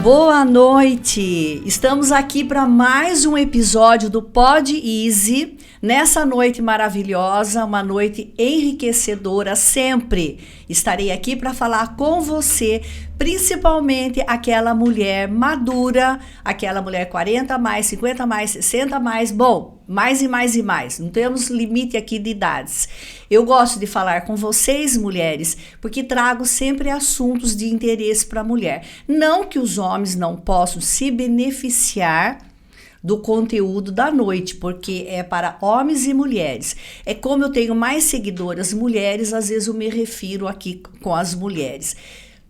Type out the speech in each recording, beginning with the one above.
Boa noite! Estamos aqui para mais um episódio do Pod Easy, nessa noite maravilhosa, uma noite enriquecedora sempre. Estarei aqui para falar com você, principalmente aquela mulher madura, aquela mulher 40 mais, 50 mais, 60 mais, bom, mais e mais e mais. Não temos limite aqui de idades. Eu gosto de falar com vocês, mulheres, porque trago sempre assuntos de interesse para a mulher. Não que os homens não possam se beneficiar do conteúdo da noite, porque é para homens e mulheres. É como eu tenho mais seguidoras mulheres, às vezes eu me refiro aqui com as mulheres.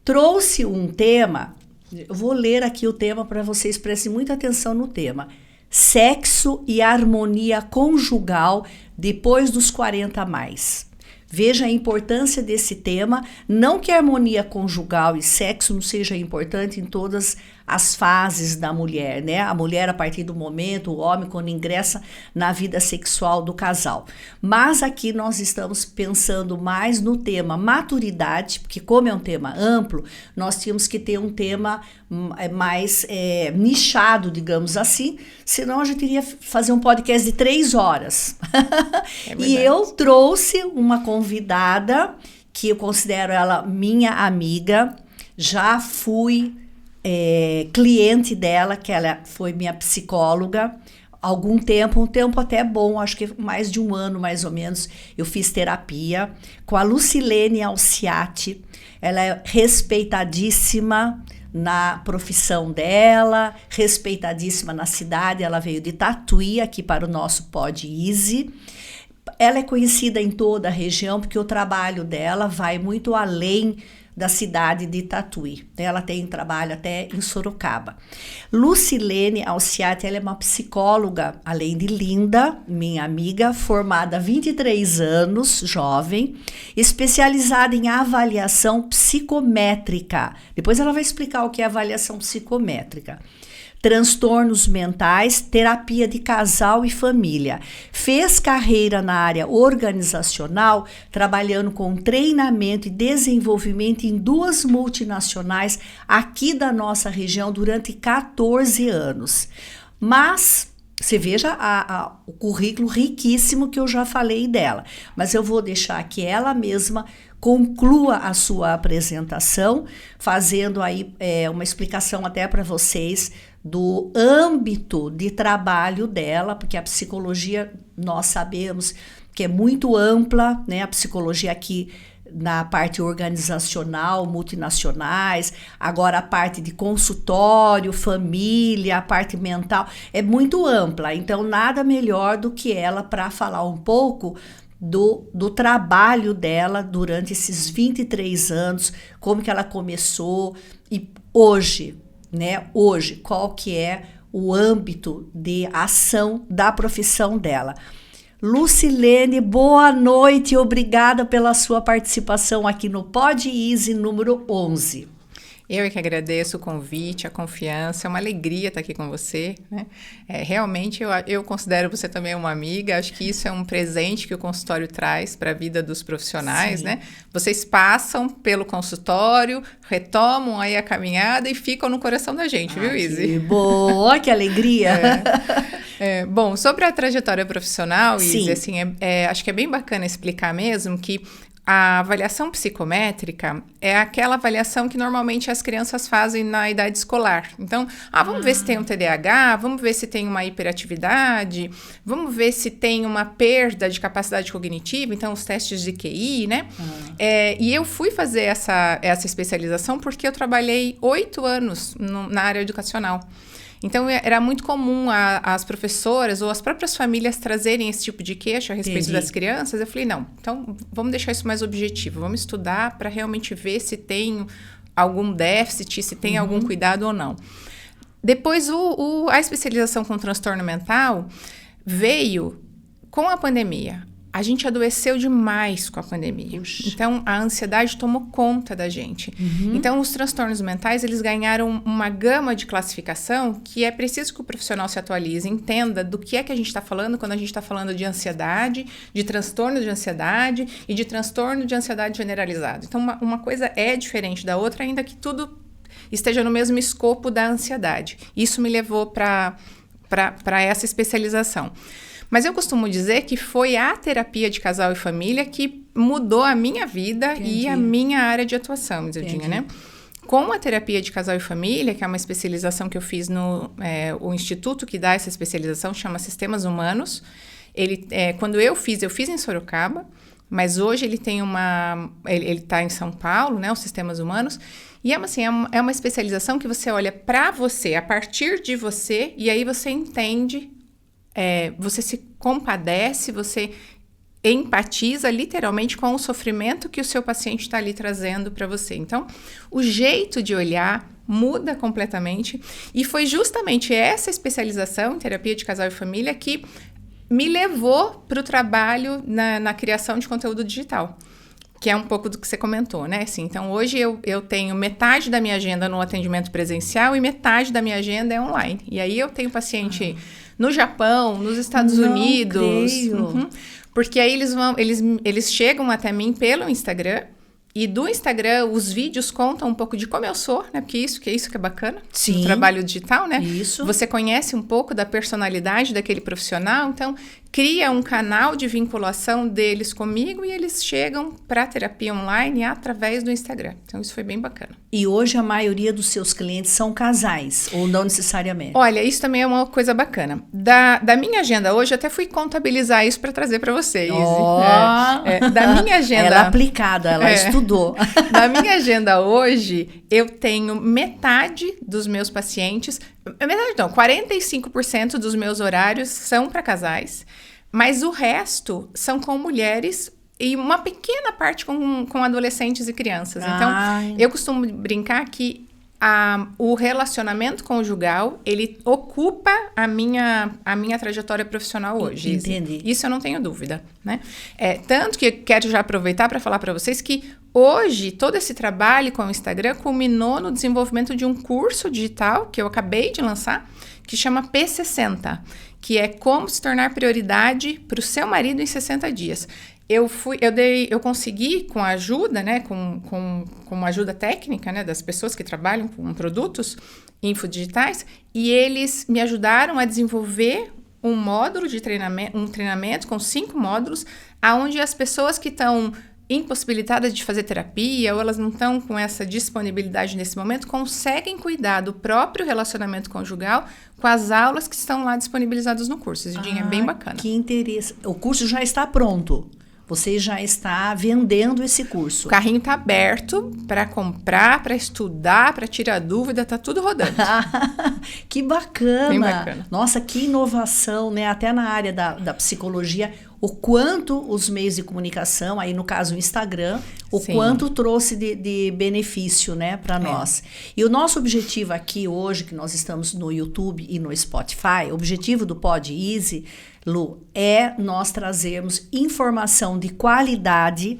Trouxe um tema, eu vou ler aqui o tema para vocês, prestem muita atenção no tema. Sexo e harmonia conjugal depois dos 40 a mais. Veja a importância desse tema, não que a harmonia conjugal e sexo não seja importante em todas as fases da mulher, né? A mulher a partir do momento, o homem quando ingressa na vida sexual do casal. Mas aqui nós estamos pensando mais no tema maturidade, porque como é um tema amplo, nós tínhamos que ter um tema mais nichado, digamos assim, senão a gente iria fazer um podcast de 3 horas. E eu trouxe uma convidada, que eu considero ela minha amiga, já fui cliente dela, que ela foi minha psicóloga, algum tempo, um tempo até bom, acho que mais de um ano mais ou menos, eu fiz terapia com a Lucilene Alciati. Ela é respeitadíssima na profissão dela, respeitadíssima na cidade, ela veio de Tatuí aqui para o nosso Pod Easy. Ela é conhecida em toda a região porque o trabalho dela vai muito além da cidade de Tatuí. Ela tem trabalho até em Sorocaba. Lucilene Alciati, ela é uma psicóloga, além de linda, minha amiga, formada há 23 anos, jovem, especializada em avaliação psicométrica. Depois ela vai explicar o que é avaliação psicométrica. Transtornos mentais, terapia de casal e família. Fez carreira na área organizacional, trabalhando com treinamento e desenvolvimento em 2 multinacionais aqui da nossa região durante 14 anos. Mas você veja o currículo riquíssimo que eu já falei dela. Mas eu vou deixar que ela mesma conclua a sua apresentação, fazendo aí uma explicação até para vocês do âmbito de trabalho dela, porque a psicologia, nós sabemos que é muito ampla, né? A psicologia aqui na parte organizacional, multinacionais, agora a parte de consultório, família, a parte mental, é muito ampla. Então, nada melhor do que ela para falar um pouco do trabalho dela durante esses 23 anos, como que ela começou e hoje, né? Hoje, qual que é o âmbito de ação da profissão dela. Lucilene, boa noite, obrigada pela sua participação aqui no Pod Easy número 11. Eu que agradeço o convite, a confiança, é uma alegria estar aqui com você, né? Realmente eu considero você também uma amiga, acho que isso é um presente que o consultório traz para a vida dos profissionais, sim, né? Vocês passam pelo consultório, retomam aí a caminhada e ficam no coração da gente, viu, Izzy? Que boa, que alegria! Bom, sobre a trajetória profissional, Izzy, assim, acho que é bem bacana explicar mesmo que a avaliação psicométrica é aquela avaliação que normalmente as crianças fazem na idade escolar. Então, vamos ver se tem um TDAH, vamos ver se tem uma hiperatividade, vamos ver se tem uma perda de capacidade cognitiva, então os testes de QI, né? E eu fui fazer essa especialização porque eu trabalhei 8 anos na área educacional. Então, era muito comum as professoras ou as próprias famílias trazerem esse tipo de queixa a respeito das crianças. Eu falei, não, então vamos deixar isso mais objetivo. Vamos estudar para realmente ver se tem algum déficit, se tem algum cuidado ou não. Depois, a especialização com transtorno mental veio com a pandemia. A gente adoeceu demais com a pandemia. Puxa. Então, a ansiedade tomou conta da gente. Então, os transtornos mentais, eles ganharam uma gama de classificação que é preciso que o profissional se atualize, entenda do que é que a gente está falando quando a gente está falando de ansiedade, de transtorno de ansiedade e de transtorno de ansiedade generalizado. Então, uma coisa é diferente da outra, ainda que tudo esteja no mesmo escopo da ansiedade. Isso me levou para essa especialização. Mas eu costumo dizer que foi a terapia de casal e família que mudou a minha vida e a minha área de atuação, Isildinha, né? Com a terapia de casal e família, que é uma especialização que eu fiz o instituto que dá essa especialização, chama Sistemas Humanos. Quando eu fiz em Sorocaba, mas hoje ele tem ele está em São Paulo, né, os Sistemas Humanos, e é uma especialização que você olha para você, a partir de você, e aí você entende, você se compadece, você empatiza literalmente com o sofrimento que o seu paciente está ali trazendo para você. Então, o jeito de olhar muda completamente, e foi justamente essa especialização em terapia de casal e família que me levou para o trabalho na criação de conteúdo digital, que é um pouco do que você comentou, né? Assim, então, hoje eu tenho metade da minha agenda no atendimento presencial e metade da minha agenda é online. E aí eu tenho paciente no Japão, nos Estados Unidos. Creio. Porque aí eles chegam até mim pelo Instagram. E do Instagram, os vídeos contam um pouco de como eu sou, né? Porque isso que é bacana. Sim. No trabalho digital, né? Isso. Você conhece um pouco da personalidade daquele profissional, então cria um canal de vinculação deles comigo e eles chegam para terapia online através do Instagram. Então, isso foi bem bacana. E hoje a maioria dos seus clientes são casais, ou não necessariamente? Olha, isso também é uma coisa bacana. Da minha agenda hoje, eu até fui contabilizar isso para trazer para vocês. Da minha agenda... Ela é aplicada, ela estudou. Da minha agenda hoje, eu tenho metade dos meus pacientes... Metade não, 45% dos meus horários são para casais, mas o resto são com mulheres e uma pequena parte com adolescentes e crianças. Então, eu costumo brincar que o relacionamento conjugal, ele ocupa a minha trajetória profissional hoje. Entendi. Isso eu não tenho dúvida, né? Tanto que eu quero já aproveitar para falar para vocês que hoje todo esse trabalho com o Instagram culminou no desenvolvimento de um curso digital que eu acabei de lançar, que chama P60, que é como se tornar prioridade para o seu marido em 60 dias. Eu consegui, com a ajuda, né, com uma ajuda técnica, né, das pessoas que trabalham com produtos infodigitais, e eles me ajudaram a desenvolver um módulo de treinamento, um treinamento com 5 módulos, onde as pessoas que estão impossibilitadas de fazer terapia ou elas não estão com essa disponibilidade nesse momento, conseguem cuidar do próprio relacionamento conjugal com as aulas que estão lá disponibilizadas no curso. Esse dia é bem bacana. Que interessante. O curso já está pronto. Você já está vendendo esse curso. O carrinho está aberto para comprar, para estudar, para tirar dúvida, está tudo rodando. Que bacana. Bem bacana. Nossa, que inovação, né? Até na área da psicologia, o quanto os meios de comunicação, aí no caso o Instagram, o quanto trouxe de benefício, né, para nós. E o nosso objetivo aqui hoje, que nós estamos no YouTube e no Spotify, o objetivo do Pod Easy, Lu, é nós trazermos informação de qualidade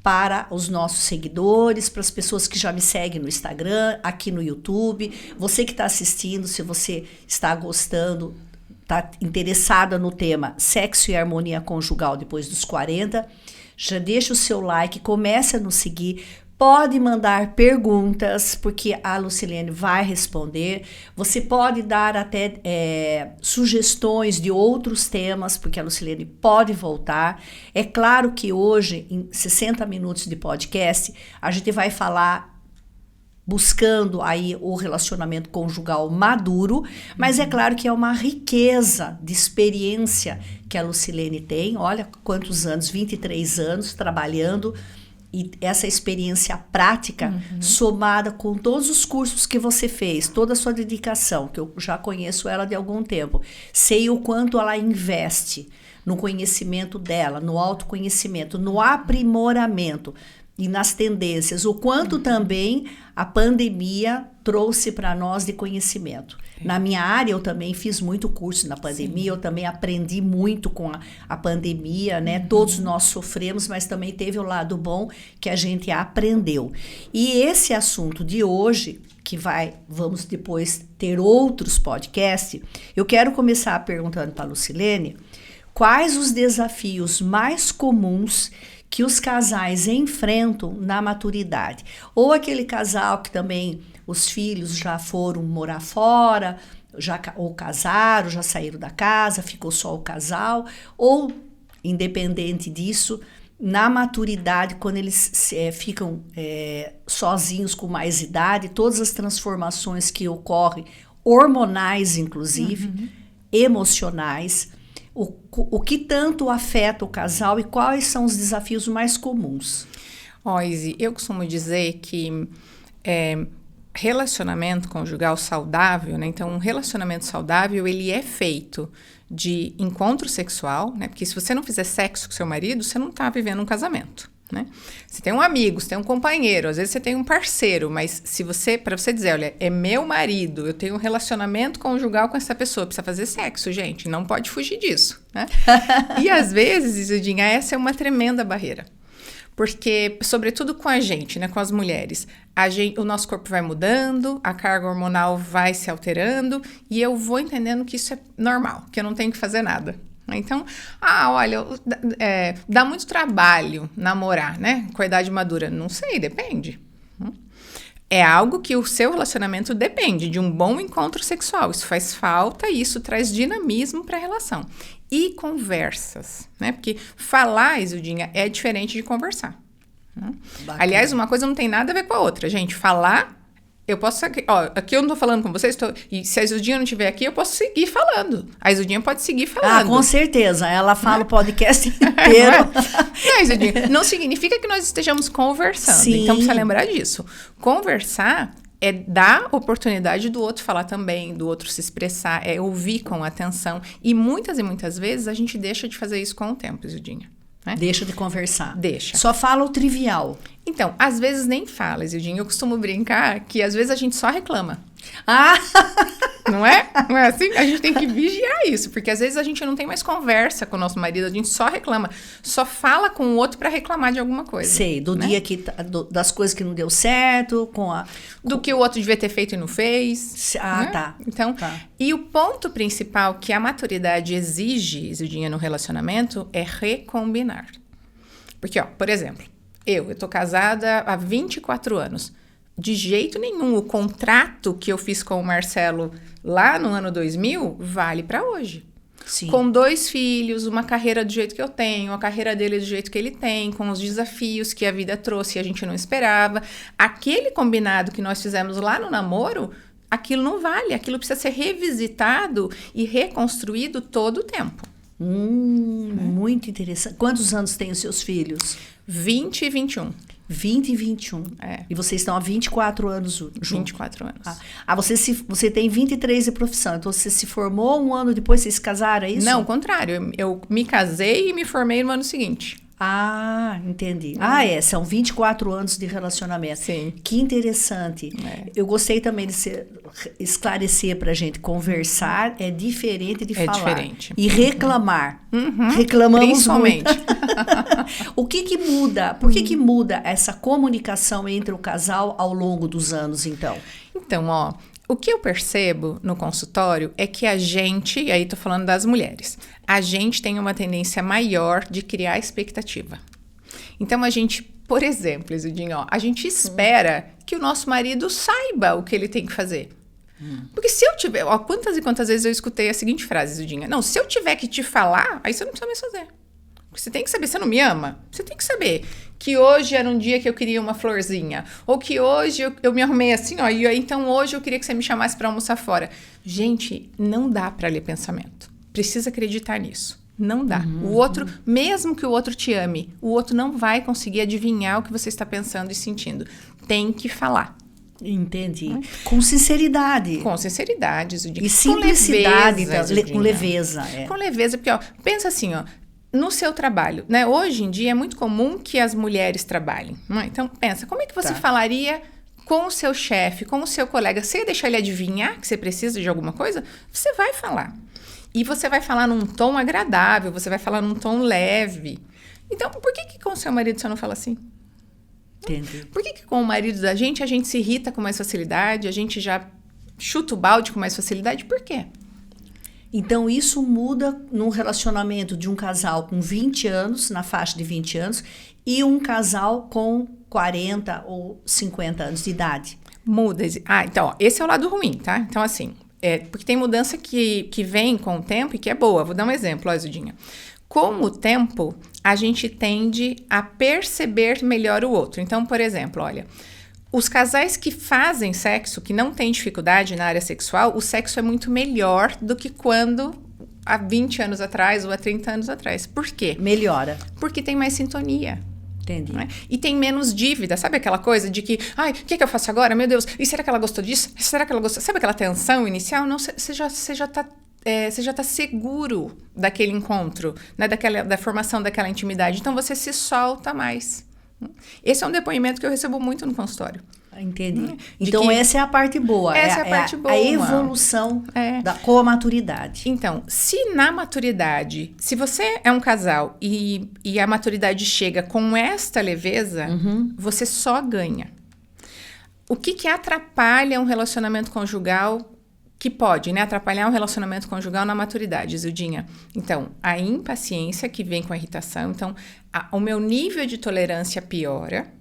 para os nossos seguidores, para as pessoas que já me seguem no Instagram, aqui no YouTube. Você que está assistindo, se você está gostando, está interessada no tema sexo e harmonia conjugal depois dos 40, já deixa o seu like, comece a nos seguir. Pode mandar perguntas, porque a Lucilene vai responder. Você pode dar até sugestões de outros temas, porque a Lucilene pode voltar. É claro que hoje, em 60 minutos de podcast, a gente vai falar buscando aí o relacionamento conjugal maduro, mas é claro que é uma riqueza de experiência que a Lucilene tem. Olha quantos anos, 23 anos trabalhando. E essa experiência prática, somada com todos os cursos que você fez, toda a sua dedicação, que eu já conheço ela de algum tempo, sei o quanto ela investe no conhecimento dela, no autoconhecimento, no aprimoramento e nas tendências, o quanto também a pandemia trouxe para nós de conhecimento. Na minha área, eu também fiz muito curso na pandemia, eu também aprendi muito com a pandemia, né? Todos nós sofremos, mas também teve o lado bom que a gente aprendeu. E esse assunto de hoje, que vamos depois ter outros podcasts, eu quero começar perguntando para a Lucilene, quais os desafios mais comuns que os casais enfrentam na maturidade? Ou aquele casal que também os filhos já foram morar fora, ou casaram, já saíram da casa, ficou só o casal, ou, independente disso, na maturidade, quando eles ficam sozinhos com mais idade, todas as transformações que ocorrem, hormonais inclusive, emocionais, o que tanto afeta o casal e quais são os desafios mais comuns? Izzy, eu costumo dizer que relacionamento conjugal saudável, né? Então, um relacionamento saudável, ele é feito de encontro sexual, né? Porque se você não fizer sexo com seu marido, você não está vivendo um casamento, né? Você tem um amigo, você tem um companheiro, às vezes você tem um parceiro, mas para você dizer, olha, é meu marido, eu tenho um relacionamento conjugal com essa pessoa, precisa fazer sexo, gente, não pode fugir disso, né? E às vezes, Isildinha, essa é uma tremenda barreira. Porque, sobretudo com a gente, né, com as mulheres, o nosso corpo vai mudando, a carga hormonal vai se alterando e eu vou entendendo que isso é normal, que eu não tenho que fazer nada. Então, olha, dá muito trabalho namorar, né, com a idade madura. Não sei, depende. É algo que o seu relacionamento depende de um bom encontro sexual. Isso faz falta e isso traz dinamismo para a relação. E conversas, né? Porque falar, Isildinha, é diferente de conversar. Aliás, uma coisa não tem nada a ver com a outra, gente. Falar, eu posso... aqui eu não tô falando com vocês, e se a Isildinha não estiver aqui, eu posso seguir falando. A Isildinha pode seguir falando. Com certeza. Ela fala o podcast inteiro. Não, Isildinha, não significa que nós estejamos conversando. Sim. Então, precisa lembrar disso. Conversar é dar oportunidade do outro falar também, do outro se expressar, é ouvir com atenção. E muitas vezes a gente deixa de fazer isso com o tempo, Isildinha. Né? Deixa de conversar. Deixa. Só fala o trivial. Então, às vezes nem fala, Isildinha. Eu costumo brincar que às vezes a gente só reclama. Não é? Não é assim? A gente tem que vigiar isso, porque às vezes a gente não tem mais conversa com o nosso marido, a gente só reclama, só fala com o outro para reclamar de alguma coisa. Sei, dia das coisas que não deu certo, do que o outro devia ter feito e não fez. Né? Tá. Então, e o ponto principal que a maturidade exige, Isildinha, no relacionamento é recombinar. Porque, por exemplo, eu tô casada há 24 anos. De jeito nenhum, o contrato que eu fiz com o Marcelo lá no ano 2000 vale para hoje. Sim. Com 2 filhos, uma carreira do jeito que eu tenho, a carreira dele do jeito que ele tem, com os desafios que a vida trouxe e a gente não esperava. Aquele combinado que nós fizemos lá no namoro, aquilo não vale, aquilo precisa ser revisitado e reconstruído todo o tempo. Muito interessante. Quantos anos têm os seus filhos? 20 e 21. 20 e 21. E vocês estão há 24 anos juntos? 24 anos. Você tem 23 de profissão, então você se formou um ano depois, vocês se casaram, é isso? Não, o contrário. Eu me casei e me formei no ano seguinte. Entendi. São 24 anos de relacionamento. Sim. Que interessante. Eu gostei também de esclarecer pra gente. Conversar é diferente de falar. Diferente. E reclamar. Reclamamos principalmente. muito. O que muda? Por que muda essa comunicação entre o casal ao longo dos anos, então? Então, o que eu percebo no consultório é que a gente, e aí tô falando das mulheres, a gente tem uma tendência maior de criar expectativa. Então, a gente, por exemplo, Isildinha, a gente espera que o nosso marido saiba o que ele tem que fazer. Porque se eu tiver... quantas e quantas vezes eu escutei a seguinte frase, Isildinha? Não, se eu tiver que te falar, aí você não precisa mais fazer. Você tem que saber, você não me ama? Você tem que saber que hoje era um dia que eu queria uma florzinha. Ou que hoje eu me arrumei assim, e aí, então hoje eu queria que você me chamasse para almoçar fora. Gente, não dá para ler pensamento. Precisa acreditar nisso. Não dá. O outro, mesmo que o outro te ame, o outro não vai conseguir adivinhar o que você está pensando e sentindo. Tem que falar. Entendi. Com sinceridade. Com sinceridade, Isildinha. E simplicidade, com leveza. Com leveza, porque, pensa assim, no seu trabalho, né? Hoje em dia é muito comum que as mulheres trabalhem. Então, pensa, como é que você falaria com o seu chefe, com o seu colega? Você ia deixar ele adivinhar que você precisa de alguma coisa? Você vai falar. E você vai falar num tom agradável, você vai falar num tom leve. Então, por que com o seu marido você não fala assim? Entendi. Por que com o marido da gente a gente se irrita com mais facilidade, a gente já chuta o balde com mais facilidade? Por quê? Então, isso muda num relacionamento de um casal com 20 anos, na faixa de 20 anos, e um casal com 40 ou 50 anos de idade. Muda. Então, ó, esse é o lado ruim, tá? Então, assim, porque tem mudança que vem com o tempo e que é boa. Vou dar um exemplo, ó, Isudinha. Com o tempo, a gente tende a perceber melhor o outro. Então, por exemplo, olha, os casais que fazem sexo, que não têm dificuldade na área sexual, o sexo é muito melhor do que quando há 20 anos atrás ou há 30 anos atrás. Por quê? Melhora. Porque tem mais sintonia. Entendi. Né? E tem menos dívida, sabe aquela coisa de que, ai, o que eu faço agora? Meu Deus, e será que ela gostou disso? Será que ela gostou? Sabe aquela tensão inicial? Não, você já tá seguro daquele encontro, né? Da formação daquela intimidade. Então, você se solta mais. Esse é um depoimento que eu recebo muito no consultório. Entendi. Então, essa é a parte boa. Essa é a parte boa. A evolução com a maturidade. Então, se na maturidade, se você é um casal e a maturidade chega com esta leveza, você só ganha. O que atrapalha um relacionamento conjugal que pode, né, atrapalhar um relacionamento conjugal na maturidade, Zildinha? Então, a impaciência que vem com a irritação. Então, o meu nível de tolerância piora.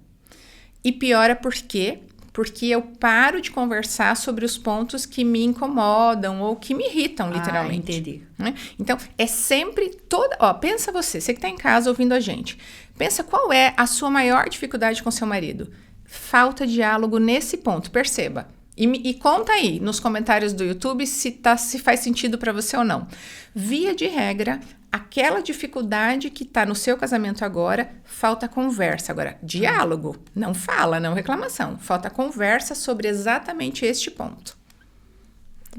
E piora por quê? Porque eu paro de conversar sobre os pontos que me incomodam ou que me irritam, literalmente. Entendi. Né? Então, é sempre toda... Ó, pensa você que está em casa ouvindo a gente. Pensa qual é a sua maior dificuldade com seu marido. Falta de diálogo nesse ponto, perceba. E conta aí nos comentários do YouTube se faz sentido para você ou não. Via de regra, aquela dificuldade que está no seu casamento agora, falta conversa. Agora, diálogo, não fala, não reclamação. Falta conversa sobre exatamente este ponto.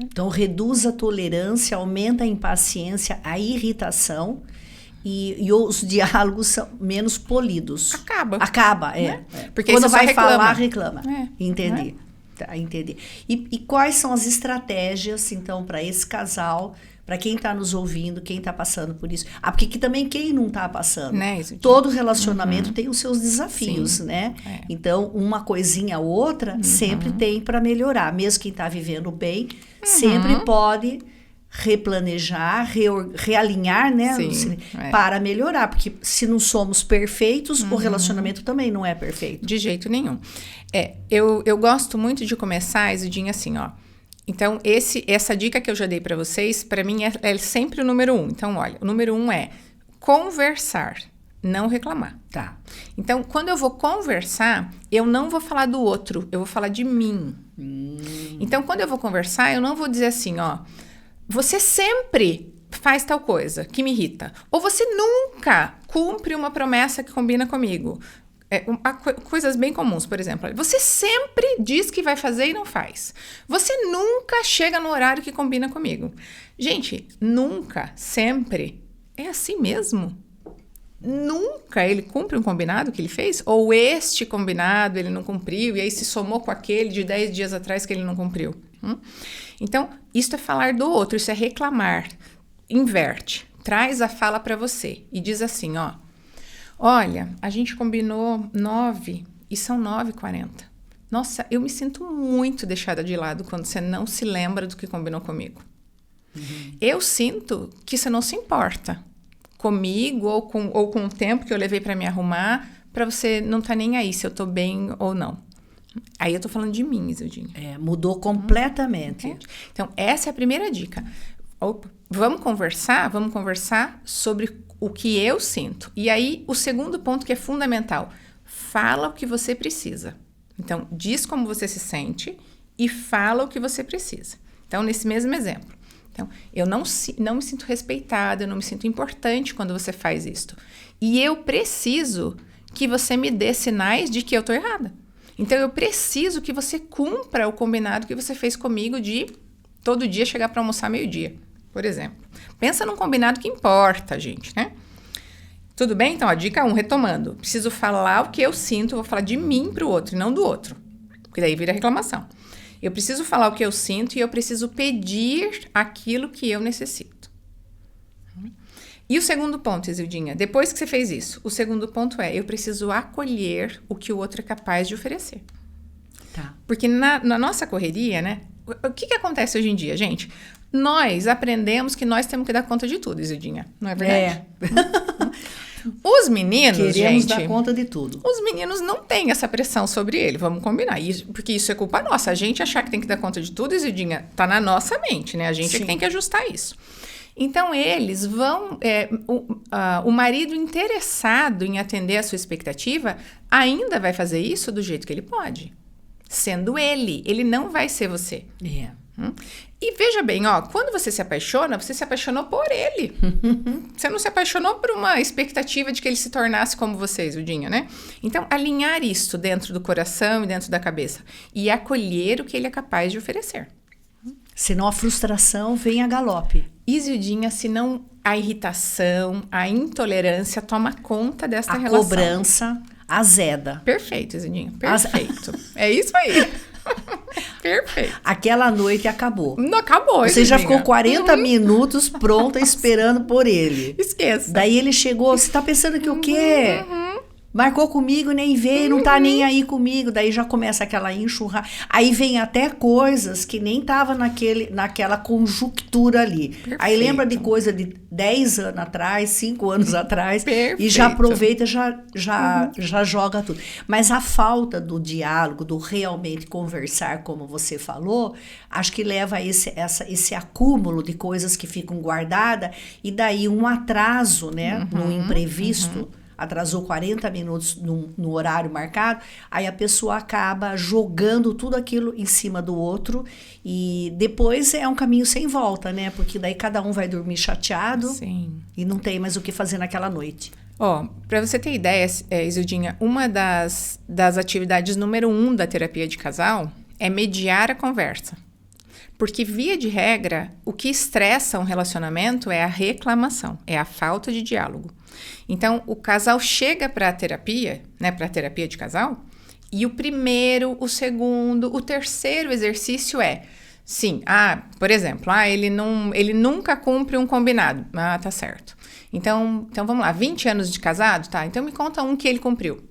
Então, reduz a tolerância, aumenta a impaciência, a irritação e os diálogos são menos polidos. Acaba, né? Porque quando vai reclama. Falar, reclama. Entendi. Tá, entendi. E quais são as estratégias, então, para esse casal, para quem está nos ouvindo, quem está passando por isso? Porque também quem não está passando. Né, todo relacionamento tem os seus desafios, Sim. né? Então, uma coisinha ou outra sempre tem para melhorar. Mesmo quem está vivendo bem, sempre pode replanejar, realinhar, né? Sim, para melhorar. Porque se não somos perfeitos, o relacionamento também não é perfeito. De jeito nenhum. Eu gosto muito de começar, Isudinha, assim, ó. Então, essa dica que eu já dei para vocês, para mim, é sempre o número 1. Então, olha, o número 1 é conversar, não reclamar. Tá. Então, quando eu vou conversar, eu não vou falar do outro, eu vou falar de mim. Então, quando eu vou conversar, eu não vou dizer assim, ó, você sempre faz tal coisa que me irrita. Ou você nunca cumpre uma promessa que combina comigo. Coisas bem comuns, por exemplo. Você sempre diz que vai fazer e não faz. Você nunca chega no horário que combina comigo. Gente, nunca, sempre, é assim mesmo. Nunca ele cumpre um combinado que ele fez? Ou este combinado ele não cumpriu e aí se somou com aquele de 10 dias atrás que ele não cumpriu? Então, isso é falar do outro, isso é reclamar. Inverte, traz a fala para você e diz assim, ó. Olha, a gente combinou 9 e são 9h40. Nossa, eu me sinto muito deixada de lado quando você não se lembra do que combinou comigo. Eu sinto que você não se importa comigo ou com o tempo que eu levei para me arrumar, para você não tá nem aí se eu tô bem ou não. Aí eu tô falando de mim, Isildinha. Mudou completamente. Então, essa é a primeira dica. Vamos conversar sobre o que eu sinto. E aí, o segundo ponto que é fundamental, fala o que você precisa. Então, diz como você se sente e fala o que você precisa. Então, nesse mesmo exemplo. Então, eu não me sinto respeitada, eu não me sinto importante quando você faz isto. E eu preciso que você me dê sinais de que eu tô errada. Então, eu preciso que você cumpra o combinado que você fez comigo de todo dia chegar para almoçar meio-dia, por exemplo. Pensa num combinado que importa, gente, né? Tudo bem? Então, a dica 1, retomando. Preciso falar o que eu sinto, vou falar de mim para o outro e não do outro. Porque daí vira reclamação. Eu preciso falar o que eu sinto e eu preciso pedir aquilo que eu necessito. E o segundo ponto, Isildinha, depois que você fez isso, o segundo ponto é, eu preciso acolher o que o outro é capaz de oferecer. Tá. Porque na nossa correria, né? O que acontece hoje em dia, gente? Nós aprendemos que nós temos que dar conta de tudo, Isildinha. Não é verdade? Os meninos, Queremos gente... dar conta de tudo. Os meninos não têm essa pressão sobre ele, vamos combinar. Porque isso é culpa nossa. A gente achar que tem que dar conta de tudo, Isildinha, tá na nossa mente, né? A gente é que tem que ajustar isso. Então, eles vão... o marido interessado em atender a sua expectativa ainda vai fazer isso do jeito que ele pode. Sendo ele. Ele não vai ser você. E veja bem, ó, quando você se apaixonou por ele. Você não se apaixonou por uma expectativa de que ele se tornasse como você, Isildinha, né? Então, alinhar isso dentro do coração e dentro da cabeça. E acolher o que ele é capaz de oferecer. Senão a frustração vem a galope. Isildinha, senão a irritação, a intolerância toma conta desta relação. A cobrança azeda. Perfeito, Isildinha, perfeito. É isso aí. Perfeito. Aquela noite acabou. Não acabou, Você já ficou 40 minutos pronta esperando por ele. Esqueça. Daí ele chegou, você tá pensando que o quê? Marcou comigo, nem veio, não tá nem aí comigo. Daí já começa aquela enxurrada. Aí vem até coisas que nem tava naquela conjuntura ali. Perfeito. Aí lembra de coisa de 10 anos atrás, 5 anos atrás. Perfeito. E já aproveita, já joga tudo. Mas a falta do diálogo, do realmente conversar, como você falou, acho que leva a esse acúmulo de coisas que ficam guardadas. E daí um atraso, né? No imprevisto. Atrasou 40 minutos no horário marcado, aí a pessoa acaba jogando tudo aquilo em cima do outro e depois é um caminho sem volta, né? Porque daí cada um vai dormir chateado. Sim. E não tem mais o que fazer naquela noite. Ó, pra você ter ideia, Isildinha, uma das atividades número 1 da terapia de casal é mediar a conversa. Porque, via de regra, o que estressa um relacionamento é a reclamação, é a falta de diálogo. Então, o casal chega para a terapia, né, para a terapia de casal, e o primeiro, o segundo, o terceiro exercício é, sim, por exemplo, ele nunca cumpre um combinado. Tá certo. Então vamos lá, 20 anos de casado, tá? Então me conta um que ele cumpriu.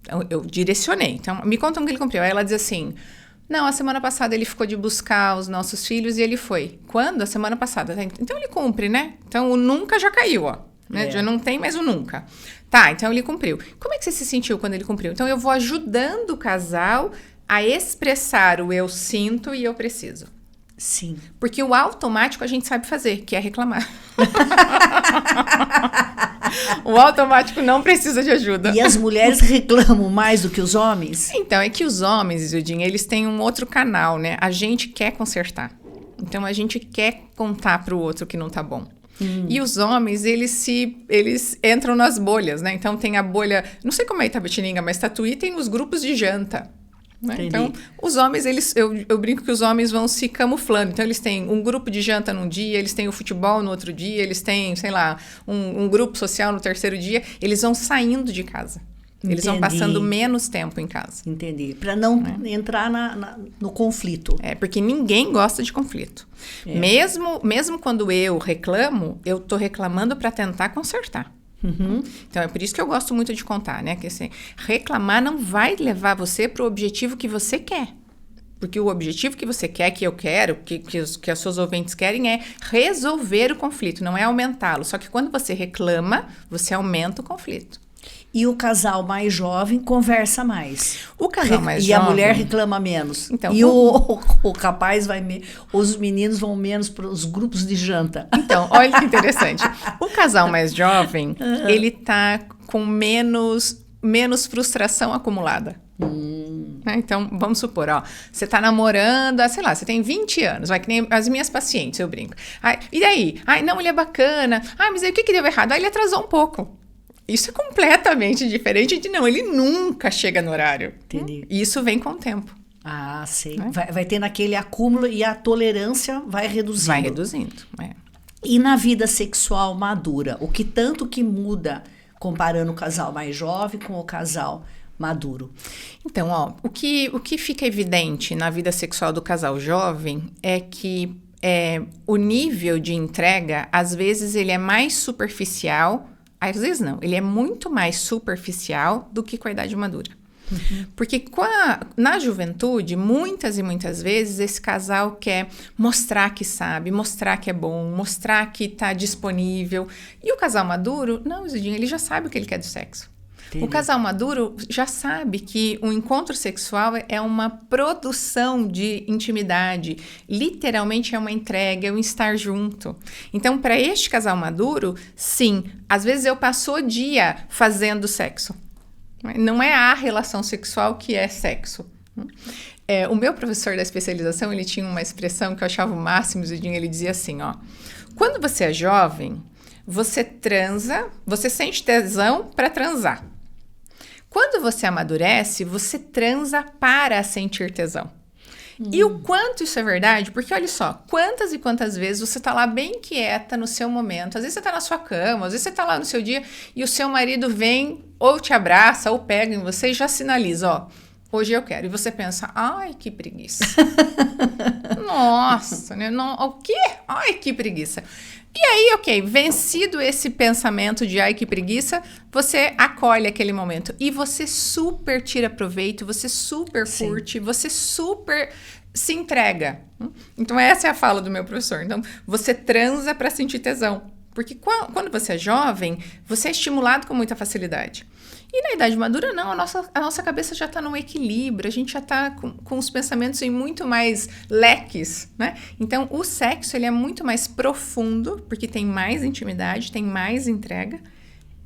Então, eu direcionei. Então, me conta um que ele cumpriu. Aí ela diz assim... Não, a semana passada ele ficou de buscar os nossos filhos e ele foi. Quando? A semana passada. Então ele cumpre, né? Então o nunca já caiu, ó. Né? Já não tem mais o nunca. Tá, então ele cumpriu. Como é que você se sentiu quando ele cumpriu? Então eu vou ajudando o casal a expressar o eu sinto e eu preciso. Sim. Porque o automático a gente sabe fazer, que é reclamar. O automático não precisa de ajuda. E as mulheres reclamam mais do que os homens? Então, é que os homens, Isildinha, eles têm um outro canal, né? A gente quer consertar. Então, a gente quer contar pro outro que não tá bom. E os homens, eles entram nas bolhas, né? Então, tem a bolha... Não sei como é Itapetininga, mas Tatuí tem os grupos de janta. Né? Então, os homens, eu brinco que os homens vão se camuflando. Então, eles têm um grupo de janta num dia, eles têm o futebol no outro dia, eles têm, sei lá, um grupo social no terceiro dia. Eles vão saindo de casa. Eles vão passando menos tempo em casa. Entendi. Para não entrar no conflito. Porque ninguém gosta de conflito. Mesmo quando eu reclamo, eu tô reclamando para tentar consertar. Então, é por isso que eu gosto muito de contar, né? Que assim, reclamar não vai levar você para o objetivo que você quer. Porque o objetivo que você quer, que eu quero, que as suas ouvintes querem é resolver o conflito, não é aumentá-lo. Só que quando você reclama, você aumenta o conflito. E o casal mais jovem conversa mais. O casal mais jovem... E a mulher reclama menos. Então, e o rapaz os meninos vão menos para os grupos de janta. Então, olha que interessante. O casal mais jovem, ele tá com menos frustração acumulada. Então, vamos supor, ó, você tá namorando, sei lá, você tem 20 anos, vai que nem as minhas pacientes, eu brinco. E daí? Não, ele é bacana. Mas aí o que deu errado? Ele atrasou um pouco. Isso é completamente diferente de não, ele nunca chega no horário. Entendi. Isso vem com o tempo. Sei. Vai tendo aquele acúmulo e a tolerância vai reduzindo. Vai reduzindo, E na vida sexual madura, o que tanto que muda comparando o casal mais jovem com o casal maduro? Então, ó, o que fica evidente na vida sexual do casal jovem é que o nível de entrega, às vezes, ele é mais superficial. Às vezes não, ele é muito mais superficial do que com a idade madura. Porque na juventude, muitas e muitas vezes, esse casal quer mostrar que sabe, mostrar que é bom, mostrar que está disponível. E o casal maduro, não, Isudinha, ele já sabe o que ele quer do sexo. Entendi. O casal maduro já sabe que o encontro sexual é uma produção de intimidade. Literalmente é uma entrega, é um estar junto. Então, para este casal maduro, sim, às vezes eu passo o dia fazendo sexo. Não é a relação sexual que é sexo. O meu professor da especialização, ele tinha uma expressão que eu achava o máximo, Zidinho, ele dizia assim, ó, quando você é jovem, você transa, você sente tesão para transar. Quando você amadurece, você transa para sentir tesão. E o quanto isso é verdade? Porque olha só, quantas e quantas vezes você tá lá bem quieta no seu momento, às vezes você tá na sua cama, às vezes você tá lá no seu dia e o seu marido vem ou te abraça ou pega em você e já sinaliza, ó, hoje eu quero. E você pensa, ai, que preguiça. Nossa, né? Não, o quê? Ai, que preguiça. E aí, ok, vencido esse pensamento de ai, que preguiça, você acolhe aquele momento. E você super tira proveito, você super curte, você super se entrega. Então, essa é a fala do meu professor. Então, você transa para sentir tesão. Porque quando você é jovem, você é estimulado com muita facilidade. E na idade madura, não, a nossa cabeça já está no equilíbrio, a gente já está com os pensamentos em muito mais leques, né? Então, o sexo, ele é muito mais profundo, porque tem mais intimidade, tem mais entrega,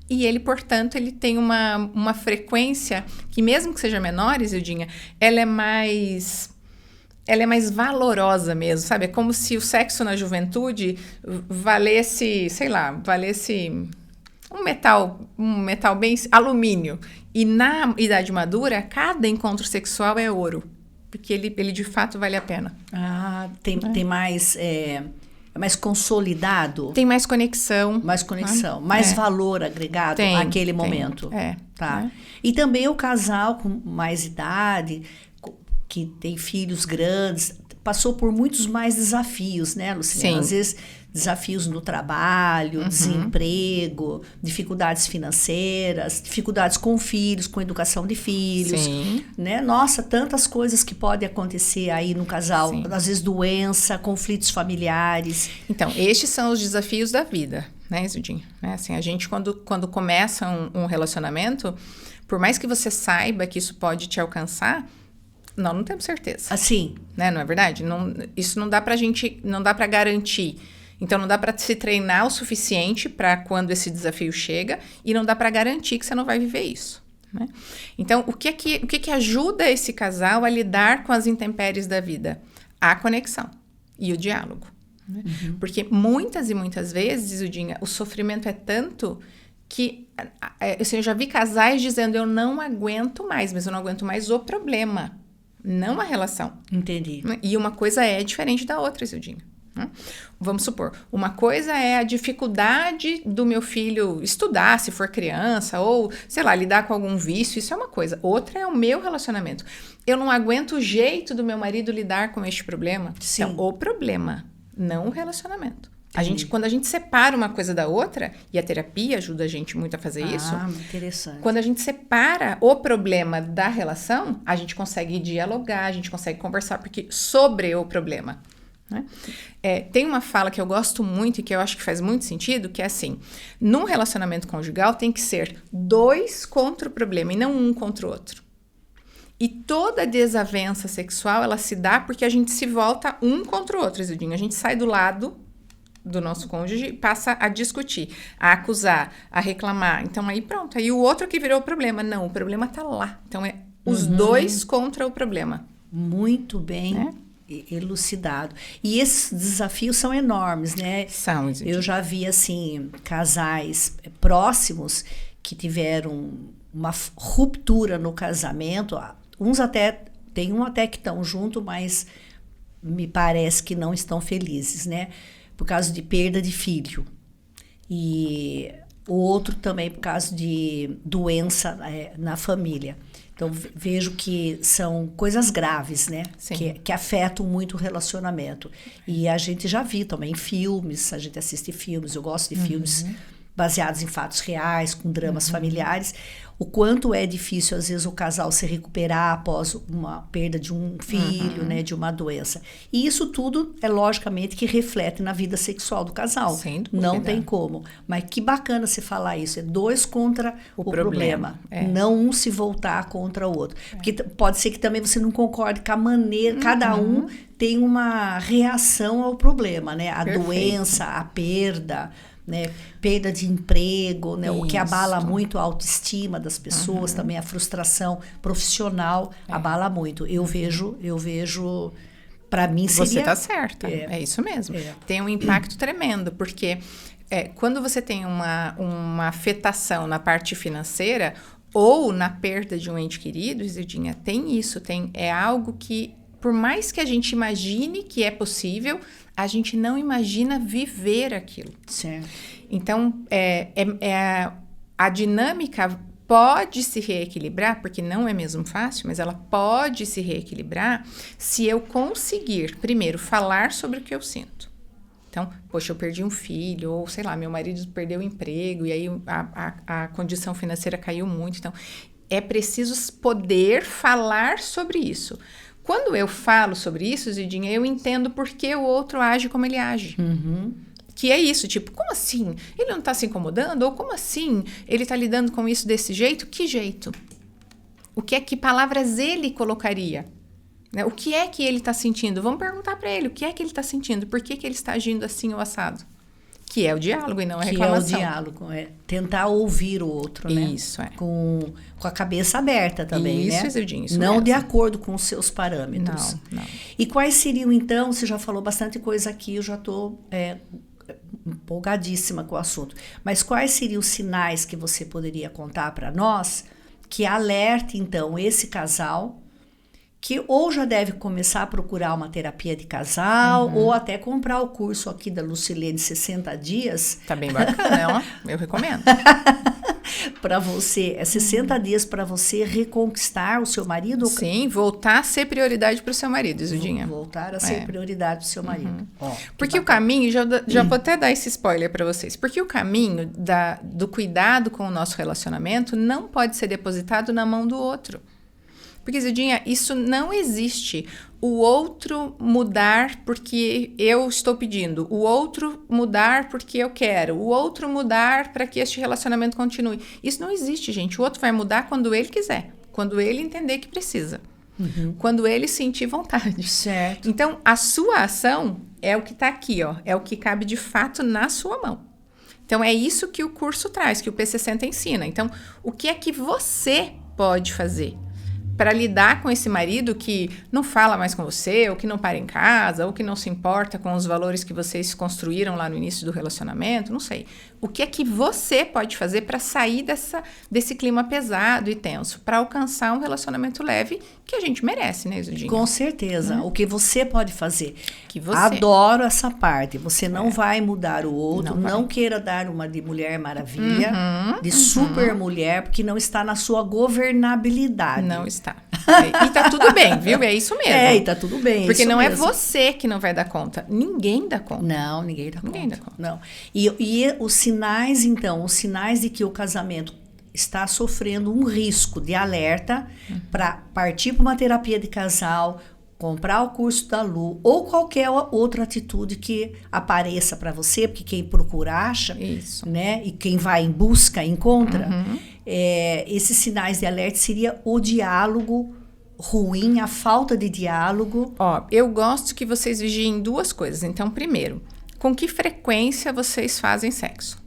e ele, portanto, ele tem uma frequência que, mesmo que seja menor, Isildinha, ela é mais valorosa mesmo, sabe? É como se o sexo na juventude valesse, sei lá, um metal bem alumínio. E na idade madura, cada encontro sexual é ouro. Porque ele de fato vale a pena. Ah, tem mais... É mais consolidado? Tem mais conexão. Mais conexão. Mais valor agregado àquele momento. Tá. E também o casal com mais idade, que tem filhos grandes, passou por muitos mais desafios, né, Lucilena? Às vezes, desafios no trabalho, desemprego, dificuldades financeiras, dificuldades com filhos, com educação de filhos, né? Nossa, tantas coisas que podem acontecer aí no casal. Às vezes doença, conflitos familiares. Então, estes são os desafios da vida, né, Isildinha? Assim, a gente, quando começa um relacionamento, por mais que você saiba que isso pode te alcançar, não temos certeza. Assim. Né? Não é verdade? Isso não dá pra gente, não dá pra garantir. Então, não dá pra se treinar o suficiente para quando esse desafio chega e não dá pra garantir que você não vai viver isso. Né? Então, o que ajuda esse casal a lidar com as intempéries da vida? A conexão e o diálogo. Né? Porque muitas e muitas vezes, Isildinha, o sofrimento é tanto que assim, eu já vi casais dizendo, eu não aguento mais, mas eu não aguento mais o problema. Não a relação. Entendi. E uma coisa é diferente da outra, Isildinha. Né? Vamos supor, uma coisa é a dificuldade do meu filho estudar, se for criança, ou, sei lá, lidar com algum vício, isso é uma coisa. Outra é o meu relacionamento. Eu não aguento o jeito do meu marido lidar com este problema. Sim. Então, o problema, não o relacionamento. Quando a gente separa uma coisa da outra, e a terapia ajuda a gente muito a fazer isso. Interessante. Quando a gente separa o problema da relação, a gente consegue dialogar, a gente consegue conversar sobre o problema. Né? Tem uma fala que eu gosto muito e que eu acho que faz muito sentido, que é assim, num relacionamento conjugal tem que ser 2 contra o problema e não 1 contra o outro. E toda desavença sexual, ela se dá porque a gente se volta 1 contra o outro, Isildinho. A gente sai do lado do nosso cônjuge e passa a discutir, a acusar, a reclamar. Então, aí pronto. Aí o outro que virou o problema. Não, o problema tá lá. Então, é os 2 contra o problema. Muito bem elucidado. E esses desafios são enormes, né? São, eu já vi, assim, casais próximos que tiveram uma ruptura no casamento. Tem um até que estão juntos, mas me parece que não estão felizes, né? Por causa de perda de filho. E o outro também por causa de doença na família. Então, vejo que são coisas graves, né? Que afetam muito o relacionamento. E a gente já viu também filmes, a gente assiste filmes, eu gosto de filmes baseados em fatos reais, com dramas familiares, o quanto é difícil, às vezes, o casal se recuperar após uma perda de um filho, né, de uma doença. E isso tudo é, logicamente, que reflete na vida sexual do casal. Sem dúvida. Não tem como. Mas que bacana você falar isso. É 2 contra o problema. Não um se voltar contra o outro. Porque pode ser que também você não concorde com a maneira... Cada um tem uma reação ao problema, né? A doença, a perda... Né, perda de emprego, né, o que abala muito a autoestima das pessoas, também a frustração profissional abala muito. Eu vejo, para mim seria... Você está certa, é isso mesmo. Tem um impacto tremendo, porque quando você tem uma afetação na parte financeira ou na perda de um ente querido, Isildinha, tem isso, é algo que, por mais que a gente imagine que é possível, a gente não imagina viver aquilo. Certo. Então, a dinâmica pode se reequilibrar, porque não é mesmo fácil, mas ela pode se reequilibrar se eu conseguir, primeiro, falar sobre o que eu sinto. Então, poxa, eu perdi um filho, ou sei lá, meu marido perdeu o emprego, e aí a condição financeira caiu muito. Então, é preciso poder falar sobre isso. Quando eu falo sobre isso, Zidinha, eu entendo por que o outro age como ele age. Que é isso, tipo, como assim? Ele não tá se incomodando? Ou como assim? Ele tá lidando com isso desse jeito? Que jeito? Que palavras ele colocaria? Né? O que é que ele tá sentindo? Vamos perguntar para ele o que é que ele tá sentindo. Por que ele está agindo assim ou assado? Que é o diálogo e não a reclamação. Que é o diálogo, tentar ouvir o outro, né? Isso, Com a cabeça aberta também, isso, né? Isildinha, isso não mesmo. De acordo com os seus parâmetros. Não. E quais seriam, então, você já falou bastante coisa aqui, eu já estou empolgadíssima com o assunto, mas quais seriam os sinais que você poderia contar para nós que alerte, então, esse casal que ou já deve começar a procurar uma terapia de casal, ou até comprar o curso aqui da Lucilene 60 dias. Tá bem bacana, eu recomendo. Para você, 60 dias para você reconquistar o seu marido? Sim, voltar a ser prioridade para o seu marido, Isildinha. Voltar a ser prioridade para o seu marido. Porque o caminho, já vou até dar esse spoiler para vocês, porque o caminho do cuidado com o nosso relacionamento não pode ser depositado na mão do outro. Porque, Zidinha, isso não existe. O outro mudar porque eu estou pedindo. O outro mudar porque eu quero. O outro mudar para que este relacionamento continue. Isso não existe, gente. O outro vai mudar quando ele quiser. Quando ele entender que precisa. Quando ele sentir vontade. Certo. Então, a sua ação é o que está aqui, ó. É o que cabe de fato na sua mão. Então, é isso que o curso traz, que o P60 ensina. Então, o que é que você pode fazer para lidar com esse marido que não fala mais com você, ou que não para em casa, ou que não se importa com os valores que vocês construíram lá no início do relacionamento, não sei. O que é que você pode fazer para sair desse clima pesado e tenso, para alcançar um relacionamento leve que a gente merece, né, Isildinha? Com certeza. O que você pode fazer. Que você... Adoro essa parte. Você não vai mudar o outro, não queira dar uma de Mulher Maravilha, de super mulher, porque não está na sua governabilidade. Não está. E tá tudo bem, viu? É isso mesmo. E tá tudo bem. Porque isso não mesmo. é você que não vai dar conta. Ninguém dá conta. Não, ninguém dá conta. Ninguém dá conta. Não. E os sinais, então, os sinais de que o casamento está sofrendo um risco de alerta para partir para uma terapia de casal, comprar o curso da Lu ou qualquer outra atitude que apareça para você, porque quem procura acha, Isso. né? E quem vai em busca encontra. Esses sinais de alerta seria o diálogo ruim, a falta de diálogo. Eu gosto que vocês vigiem 2 coisas. Então, primeiro, com que frequência vocês fazem sexo?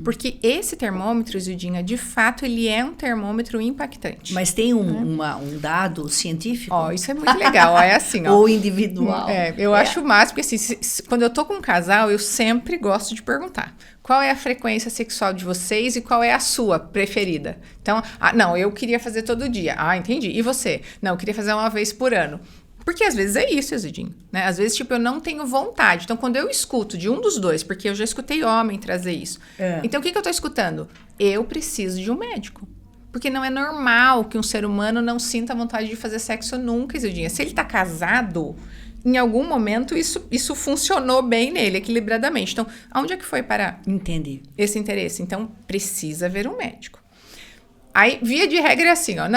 Porque esse termômetro, Zildinha, de fato, ele é um termômetro impactante. Mas tem um dado científico? Isso é muito legal, é assim, Ou individual. Eu acho o máximo, porque assim, quando eu tô com um casal, eu sempre gosto de perguntar qual é a frequência sexual de vocês e qual é a sua preferida. Então, não, eu queria fazer todo dia. Entendi. E você? Não, eu queria fazer uma vez por ano. Porque às vezes é isso, Zidinho, né? Às vezes, eu não tenho vontade. Então, quando eu escuto de um dos dois, porque eu já escutei homem trazer isso. Então, o que eu tô escutando? Eu preciso de um médico. Porque não é normal que um ser humano não sinta vontade de fazer sexo nunca, Zidinha. Se ele tá casado, em algum momento isso funcionou bem nele, equilibradamente. Então, aonde é que foi parar? Entendi. Esse interesse. Então, precisa ver um médico. Aí, via de regra é assim, ó,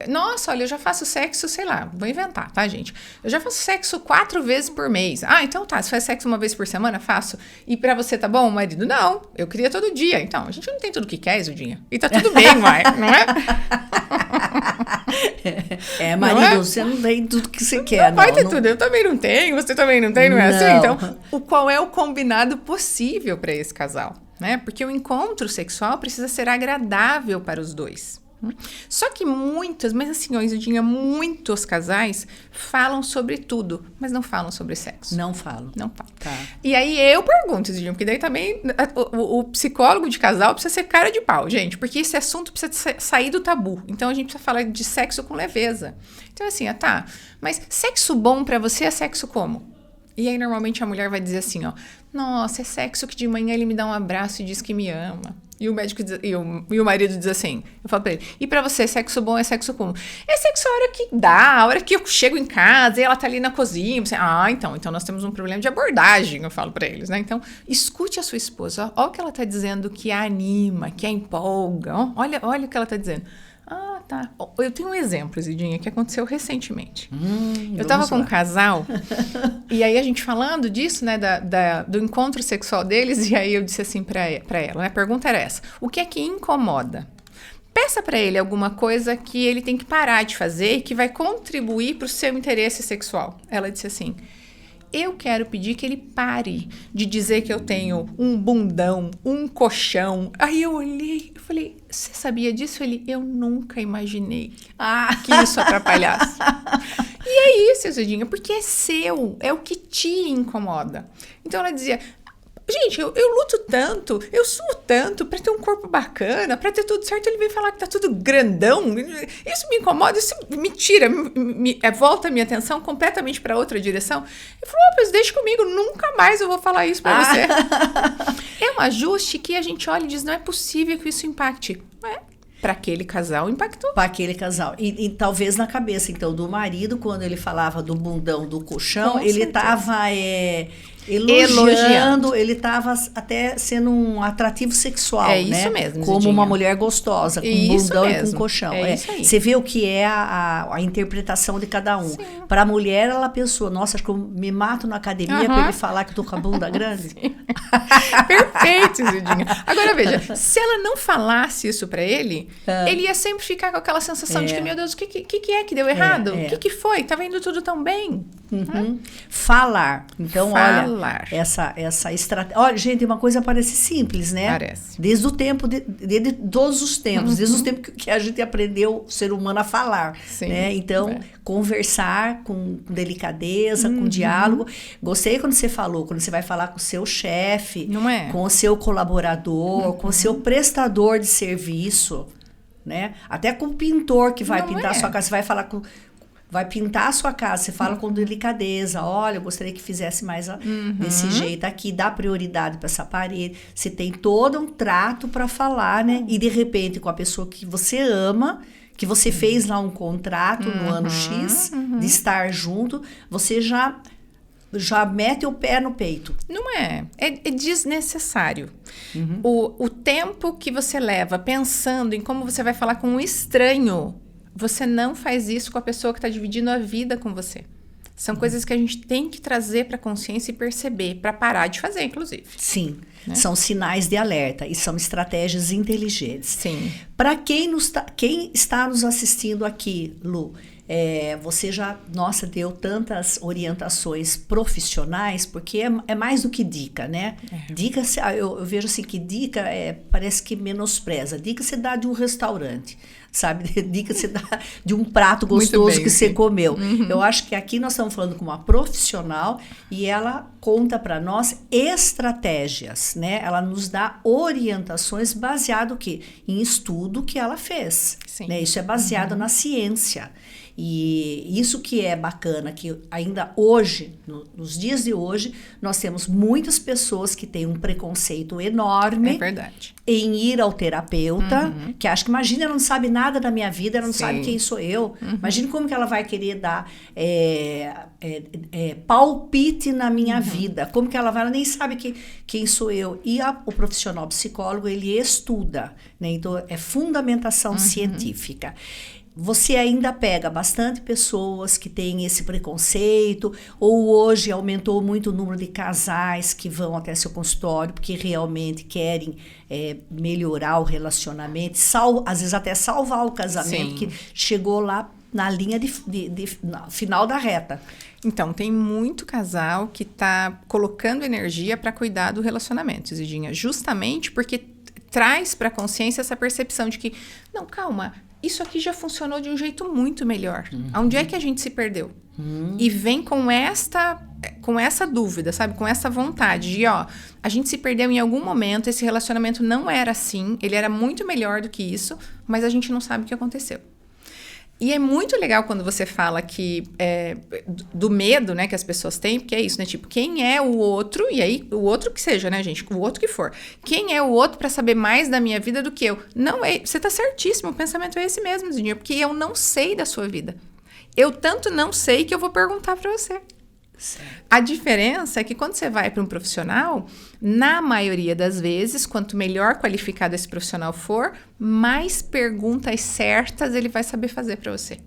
nossa, olha, eu já faço sexo, sei lá, vou inventar, tá, gente? Eu já faço sexo 4 vezes por mês. Ah, então tá, você faz sexo 1 vez por semana? Faço. E pra você tá bom, marido? Não, eu queria todo dia. Então, a gente não tem tudo que quer, Isildinha. E tá tudo bem, vai, não é? Marido, você não tem tudo que você quer, não. Vai ter tudo, eu também não tenho, você também não tem, não é assim? Então, qual é o combinado possível pra esse casal? Né? Porque o encontro sexual precisa ser agradável para os dois. Só que mas assim, ó, Isildinha, muitos casais falam sobre tudo, mas não falam sobre sexo. Não falam. Tá. E aí eu pergunto, Isildinha, porque daí também o psicólogo de casal precisa ser cara de pau, gente, porque esse assunto precisa sair do tabu. Então a gente precisa falar de sexo com leveza. Então assim, tá, mas sexo bom pra você é sexo como? E aí, normalmente, a mulher vai dizer assim, ó, nossa, é sexo que de manhã ele me dá um abraço e diz que me ama. E o médico e o marido diz assim, eu falo pra ele, e pra você, sexo bom é sexo como? É sexo a hora que dá, a hora que eu chego em casa e ela tá ali na cozinha. Você, então nós temos um problema de abordagem, eu falo pra eles, né? Então, escute a sua esposa, ó o que ela tá dizendo que a anima, que a empolga, ó, olha o que ela tá dizendo. Tá. Eu tenho um exemplo, Zidinha, que aconteceu recentemente. Eu tava com um casal, e aí a gente falando disso, né, do encontro sexual deles, e aí eu disse assim pra ela, né, a pergunta era essa, o que é que incomoda? Peça pra ele alguma coisa que ele tem que parar de fazer e que vai contribuir pro seu interesse sexual. Ela disse assim, eu quero pedir que ele pare de dizer que eu tenho um bundão, um colchão. Aí eu olhei, eu falei, você sabia disso? Eu nunca imaginei que isso atrapalhasse. E é isso, Zidinha, porque é seu, é o que te incomoda. Então ela dizia, gente, eu luto tanto, eu suo tanto pra ter um corpo bacana, pra ter tudo certo. Ele vem falar que tá tudo grandão. Isso me incomoda, isso me tira, volta a minha atenção completamente pra outra direção. Ele falou, mas deixa comigo, nunca mais eu vou falar isso pra você. É um ajuste que a gente olha e diz, não é possível que isso impacte. Para aquele casal impactou. Para aquele casal. E talvez na cabeça, então, do marido, quando ele falava do bundão, do colchão, ele estava elogiando, ele estava até sendo um atrativo sexual, né? Isso mesmo, como Zidinha. Uma mulher gostosa, com bundão e com colchão. Isso aí. Você vê o que é a interpretação de cada um. Para a mulher, ela pensou, nossa, acho que eu me mato na academia para ele falar que eu tô com a bunda grande. Perfeito, Zidinha. Agora, veja, se ela não falasse isso para ele, ele ia sempre ficar com aquela sensação de que, meu Deus, o que é que deu errado? O que foi? Tava indo tudo tão bem? Falar. Então, olha, essa estratégia. Olha, gente, uma coisa parece simples, né? Parece. Desde o tempo, desde todos os tempos, desde os tempos que a gente aprendeu, o ser humano, a falar. Sim, né? Então, conversar com delicadeza, com diálogo. Gostei quando você falou, quando você vai falar com o seu chefe, com o seu colaborador, com o seu prestador de serviço, né? Até com o pintor que vai pintar a sua casa, você vai falar com... Vai pintar a sua casa, você fala com delicadeza, olha, eu gostaria que fizesse mais desse jeito aqui, dá prioridade para essa parede. Você tem todo um trato para falar, né? E de repente, com a pessoa que você ama, que você fez lá um contrato no ano X, de estar junto, você já mete o pé no peito. Não é. É desnecessário. O tempo que você leva pensando em como você vai falar com um estranho, você não faz isso com a pessoa que está dividindo a vida com você. São coisas que a gente tem que trazer para a consciência e perceber, para parar de fazer, inclusive. Sim, né? São sinais de alerta e são estratégias inteligentes. Sim. Para quem está nos assistindo aqui, Lu, você já, deu tantas orientações profissionais, porque é mais do que dica, né? Dica, eu vejo assim que dica parece que menospreza. Dica você dá de um restaurante, sabe? Dica você dá de um prato gostoso que você comeu. Eu acho que aqui nós estamos falando com uma profissional e ela conta para nós estratégias, né? Ela nos dá orientações baseado em estudo que ela fez. Sim. Né? Isso é baseado na ciência. E isso que é bacana, que ainda hoje, nos dias de hoje, nós temos muitas pessoas que têm um preconceito enorme verdade. Em ir ao terapeuta, que acha que, imagina, ela não sabe nada da minha vida, ela não Sim. sabe quem sou eu. Imagine como que ela vai querer dar palpite na minha vida. Como que ela vai, ela nem sabe quem sou eu. E o profissional psicólogo, ele estuda, né? Então, é fundamentação científica. Você ainda pega bastante pessoas que têm esse preconceito, ou hoje aumentou muito o número de casais que vão até seu consultório porque realmente querem melhorar o relacionamento, às vezes até salvar o casamento. Sim. Que chegou lá na linha no final da reta. Então, tem muito casal que está colocando energia para cuidar do relacionamento, Zidinha, justamente porque traz para a consciência essa percepção de que, não, calma, isso aqui já funcionou de um jeito muito melhor. Onde é que a gente se perdeu? E vem com essa dúvida, sabe? Com essa vontade de, a gente se perdeu em algum momento, esse relacionamento não era assim, ele era muito melhor do que isso, mas a gente não sabe o que aconteceu. E é muito legal quando você fala que do medo, né, que as pessoas têm, porque é isso, né? Tipo, quem é o outro? E aí, o outro que seja, né, gente? O outro que for. Quem é o outro para saber mais da minha vida do que eu? Não é. Você tá certíssimo, o pensamento é esse mesmo, Zinho, porque eu não sei da sua vida. Eu tanto não sei que eu vou perguntar para você. Certo. A diferença é que quando você vai para um profissional, na maioria das vezes, quanto melhor qualificado esse profissional for, mais perguntas certas ele vai saber fazer para você.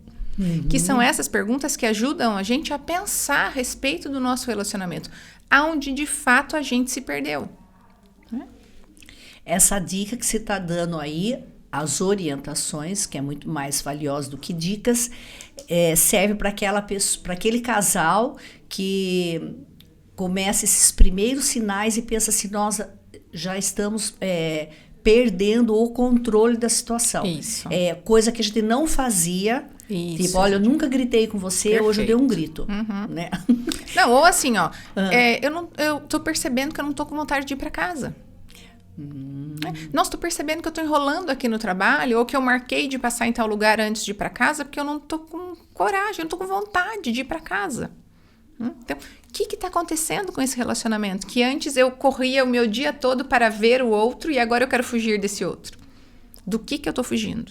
Que são essas perguntas que ajudam a gente a pensar a respeito do nosso relacionamento, aonde de fato a gente se perdeu. Essa dica que você está dando aí, as orientações, que é muito mais valiosa do que dicas, serve para aquele casal que começa esses primeiros sinais e pensa assim, nós já estamos perdendo o controle da situação. Isso. Coisa que a gente não fazia. Isso. Tipo, olha, eu nunca gritei com você, perfeito. Hoje eu dei um grito. Né? Não, ou assim, eu tô percebendo que eu não tô com vontade de ir para casa. Nossa, tô percebendo que eu tô enrolando aqui no trabalho, ou que eu marquei de passar em tal lugar antes de ir para casa, porque eu não tô com coragem, eu não tô com vontade de ir para casa. Então, o que tá acontecendo com esse relacionamento? Que antes eu corria o meu dia todo para ver o outro e agora eu quero fugir desse outro. Do que eu tô fugindo?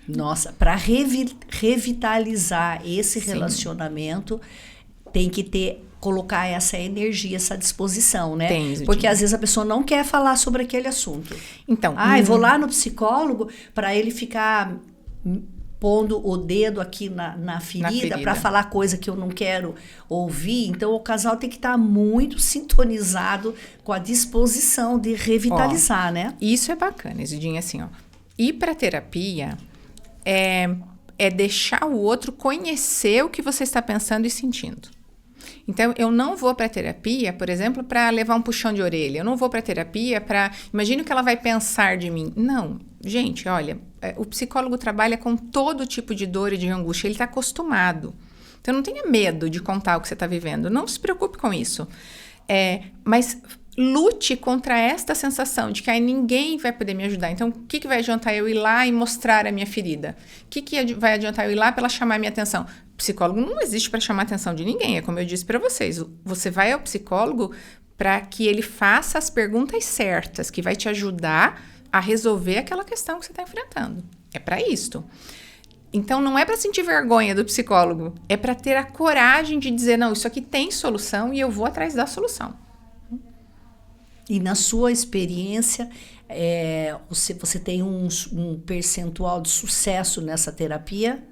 Nossa, para revitalizar esse relacionamento, tem que colocar essa energia, essa disposição, né? Porque às vezes a pessoa não quer falar sobre aquele assunto. Então, eu vou lá no psicólogo para ele ficar pondo o dedo aqui na ferida para falar coisa que eu não quero ouvir. Então, o casal tem que estar muito sintonizado com a disposição de revitalizar, né? Isso é bacana, Isidinha, assim, ir para terapia é deixar o outro conhecer o que você está pensando e sentindo. Então, eu não vou para terapia, por exemplo, para levar um puxão de orelha. Eu não vou para terapia para... Imagina o que ela vai pensar de mim. Não. Gente, olha, o psicólogo trabalha com todo tipo de dor e de angústia. Ele está acostumado. Então, não tenha medo de contar o que você está vivendo. Não se preocupe com isso. Mas lute contra esta sensação de que ninguém vai poder me ajudar. Então, o que vai adiantar eu ir lá e mostrar a minha ferida? O que vai adiantar eu ir lá para ela chamar a minha atenção? Psicólogo não existe para chamar a atenção de ninguém, é como eu disse para vocês. Você vai ao psicólogo para que ele faça as perguntas certas, que vai te ajudar a resolver aquela questão que você está enfrentando. É para isto. Então, não é para sentir vergonha do psicólogo, é para ter a coragem de dizer, não, isso aqui tem solução e eu vou atrás da solução. E na sua experiência, você tem um percentual de sucesso nessa terapia?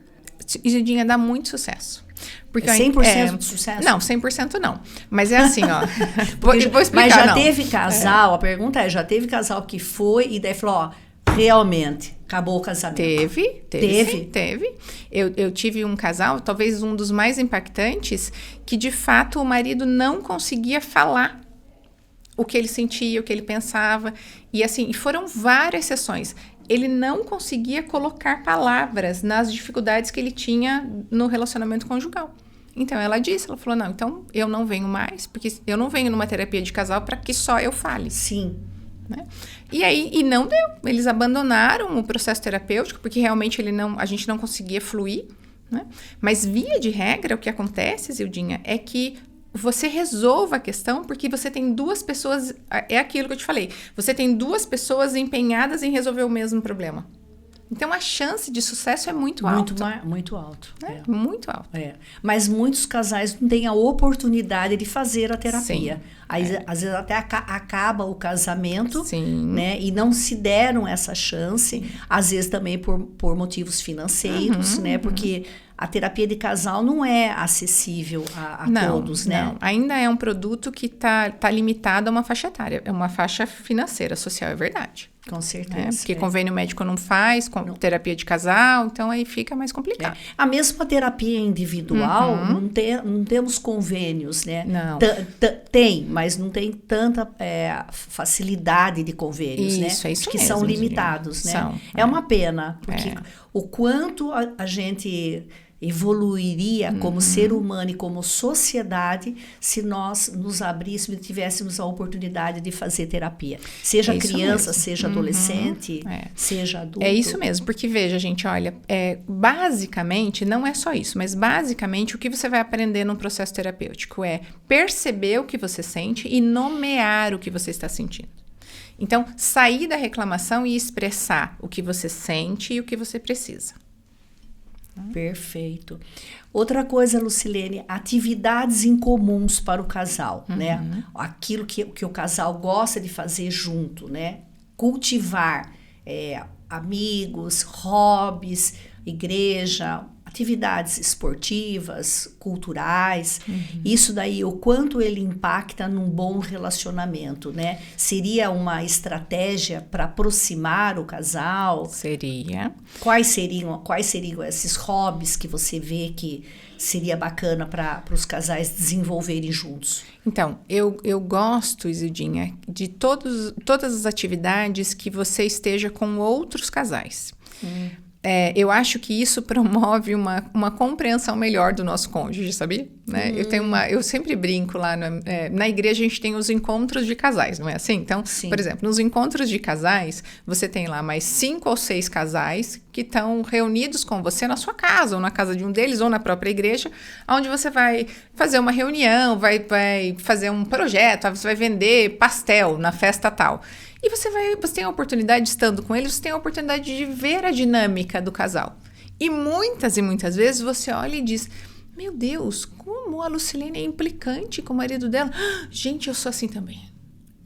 Isidinha, dá muito sucesso. Porque 100% de sucesso? Não, 100% não. Mas é assim, vou explicar. Mas já teve casal, a pergunta já teve casal que foi e daí falou, realmente, acabou o casamento. Teve. Eu tive um casal, talvez um dos mais impactantes, que de fato o marido não conseguia falar o que ele sentia, o que ele pensava. E assim, foram várias sessões. Ele não conseguia colocar palavras nas dificuldades que ele tinha no relacionamento conjugal. Então, ela falou, não, então eu não venho mais, porque eu não venho numa terapia de casal para que só eu fale. Sim. Né? E não deu. Eles abandonaram o processo terapêutico, porque realmente a gente não conseguia fluir. Né? Mas, via de regra, o que acontece, Zildinha, é que você resolva a questão porque você tem duas pessoas... É aquilo que eu te falei. Você tem duas pessoas empenhadas em resolver o mesmo problema. Então, a chance de sucesso é muito alta. Muito alto. Muito alto. Mas muitos casais não têm a oportunidade de fazer a terapia. Aí, às vezes, até acaba o casamento, né? E não se deram essa chance. Às vezes, também por motivos financeiros, né? Porque a terapia de casal não é acessível a todos, né? Não, ainda é um produto que tá limitado a uma faixa etária. É uma faixa financeira, social, é verdade. Com certeza. Porque convênio médico não faz, terapia de casal, então aí fica mais complicado. A mesma terapia individual, não temos convênios, né? Não. Tem, mas não tem tanta facilidade de convênios, né? Isso que mesmo, são limitados, né? É uma pena, porque o quanto a gente evoluiria como ser humano e como sociedade se nós nos abríssemos e tivéssemos a oportunidade de fazer terapia. Seja criança, seja adolescente, seja adulto. É isso mesmo, porque veja, gente, olha, basicamente, não é só isso, mas basicamente o que você vai aprender num processo terapêutico é perceber o que você sente e nomear o que você está sentindo. Então, sair da reclamação e expressar o que você sente e o que você precisa. Perfeito. Outra coisa, Lucilene, atividades incomuns para o casal, né? Aquilo que o casal gosta de fazer junto, né? Cultivar amigos, hobbies, igreja, atividades esportivas, culturais. Isso daí, o quanto ele impacta num bom relacionamento, né? Seria uma estratégia para aproximar o casal? Seria. Quais seriam esses hobbies que você vê que seria bacana para os casais desenvolverem juntos? Então, eu gosto, Isildinha, de todas as atividades que você esteja com outros casais. Eu acho que isso promove uma compreensão melhor do nosso cônjuge, sabia? Né? Eu sempre brinco lá na igreja, a gente tem os encontros de casais, não é assim? Então, por exemplo, nos encontros de casais, você tem lá mais 5 ou 6 casais que estão reunidos com você na sua casa, ou na casa de um deles, ou na própria igreja, onde você vai fazer uma reunião, vai fazer um projeto, você vai vender pastel na festa tal. E você tem a oportunidade, estando com eles, você tem a oportunidade de ver a dinâmica do casal. E muitas vezes você olha e diz, meu Deus, como a Lucilene é implicante com o marido dela. Gente, eu sou assim também.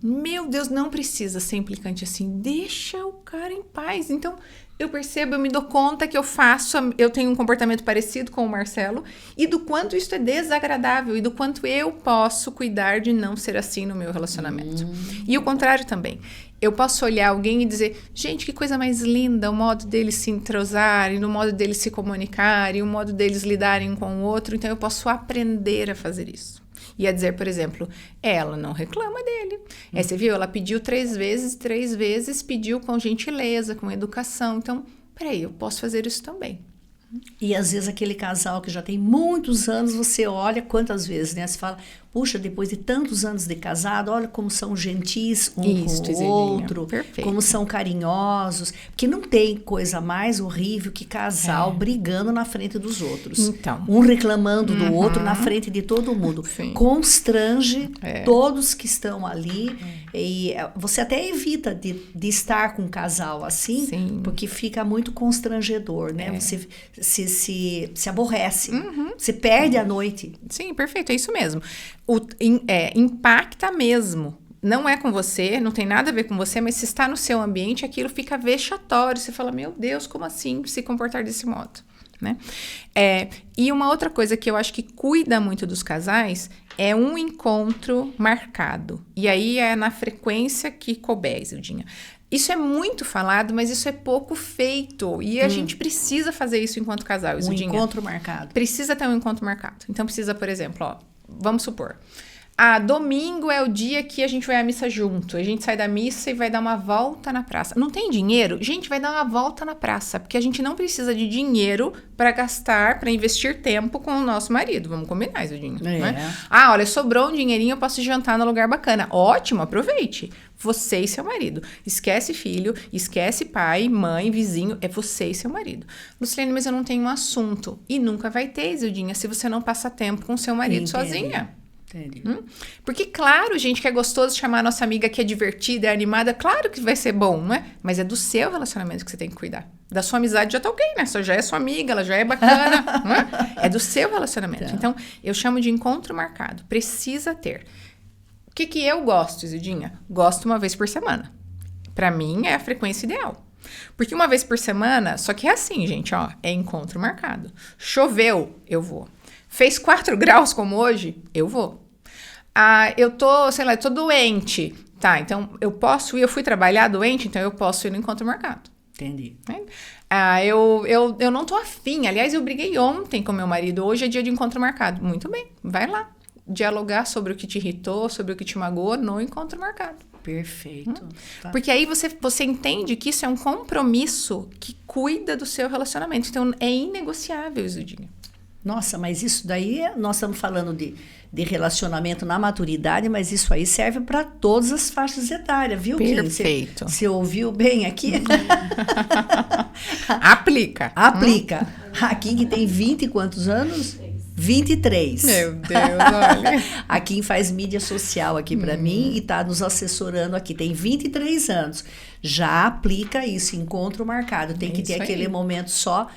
Meu Deus, não precisa ser implicante assim. Deixa o cara em paz. Então, eu percebo, eu me dou conta que eu tenho um comportamento parecido com o Marcelo e do quanto isso é desagradável e do quanto eu posso cuidar de não ser assim no meu relacionamento. E o contrário também. Eu posso olhar alguém e dizer, gente, que coisa mais linda, o modo deles se entrosarem, o modo deles se comunicarem, o modo deles lidarem com o outro. Então, eu posso aprender a fazer isso. E a dizer, por exemplo, ela não reclama dele. Você viu? Ela pediu 3 vezes pediu com gentileza, com educação. Então, peraí, eu posso fazer isso também. E às vezes aquele casal que já tem muitos anos, você olha quantas vezes, né? Você fala, puxa, depois de tantos anos de casado, olha como são gentis com o outro, como são carinhosos. Porque não tem coisa mais horrível que casal brigando na frente dos outros. Então. Um reclamando do outro na frente de todo mundo. Constrange todos que estão ali. E você até evita de estar com um casal assim, porque fica muito constrangedor, né? Você se aborrece. Você perde a noite. Sim, perfeito, é isso mesmo. Impacta mesmo. Não é com você, não tem nada a ver com você, mas se está no seu ambiente, aquilo fica vexatório. Você fala, meu Deus, como assim se comportar desse modo? Né? E uma outra coisa que eu acho que cuida muito dos casais é um encontro marcado. E aí é na frequência que couber, Isildinha. Isso é muito falado, mas isso é pouco feito. E a gente precisa fazer isso enquanto casal, Isildinha. Um encontro marcado. Precisa ter um encontro marcado. Então, precisa, por exemplo, vamos supor... domingo é o dia que a gente vai à missa junto. A gente sai da missa e vai dar uma volta na praça. Não tem dinheiro? Gente, vai dar uma volta na praça. Porque a gente não precisa de dinheiro para gastar, para investir tempo com o nosso marido. Vamos combinar, Isildinha. Né? Olha, sobrou um dinheirinho, eu posso jantar no lugar bacana. Ótimo, aproveite. Você e seu marido. Esquece filho, esquece pai, mãe, vizinho. É você e seu marido. Lucilene, mas eu não tenho um assunto. E nunca vai ter, Isildinha, se você não passa tempo com seu marido sozinha. Entendi. Porque, claro, gente, que é gostoso chamar a nossa amiga que é divertida, é animada, claro que vai ser bom, não é? Mas é do seu relacionamento que você tem que cuidar. Da sua amizade já tá ok, né? Você já é sua amiga, ela já é bacana, não é? É do seu relacionamento. Então, eu chamo de encontro marcado. Precisa ter. O que eu gosto, Isidinha? Gosto uma vez por semana. Pra mim, é a frequência ideal. Porque uma vez por semana, só que é assim, gente, ó, é encontro marcado. Choveu, eu vou. Fez 4 graus como hoje, eu vou. Eu tô, sei lá, eu tô doente. Tá, então eu posso ir, eu fui trabalhar doente, então eu posso ir no encontro marcado. Entendi. Eu não tô afim. Aliás, eu briguei ontem com meu marido. Hoje é dia de encontro marcado. Muito bem, vai lá. Dialogar sobre o que te irritou, sobre o que te magoou no encontro marcado. Perfeito. Tá. Porque aí você entende que isso é um compromisso que cuida do seu relacionamento. Então, é inegociável, Isudinha. Nossa, mas isso daí, nós estamos falando de relacionamento na maturidade, mas isso aí serve para todas as faixas etárias, viu, Kim? Perfeito. Você ouviu bem aqui? Aplica. Aplica. A Kim que tem 20 e quantos anos? 23. Meu Deus, olha. A Kim faz mídia social aqui para mim e está nos assessorando aqui. Tem 23 anos. Já aplica isso, encontro marcado. Tem que ter aquele momento só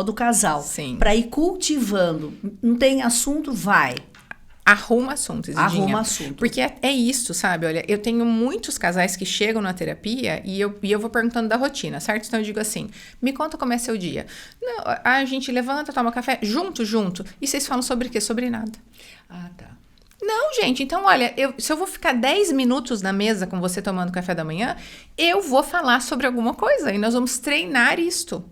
do casal. Sim. Para ir cultivando. Não tem assunto? Vai. Arruma assunto, Isidinha. Arruma assunto. Porque é isso, sabe? Olha, eu tenho muitos casais que chegam na terapia e eu vou perguntando da rotina, certo? Então eu digo assim, me conta como é seu dia. Não, a gente levanta, toma café, junto. E vocês falam sobre o quê? Sobre nada. Ah, tá. Não, gente, então olha, se eu vou ficar 10 minutos na mesa com você tomando café da manhã, eu vou falar sobre alguma coisa e nós vamos treinar isto.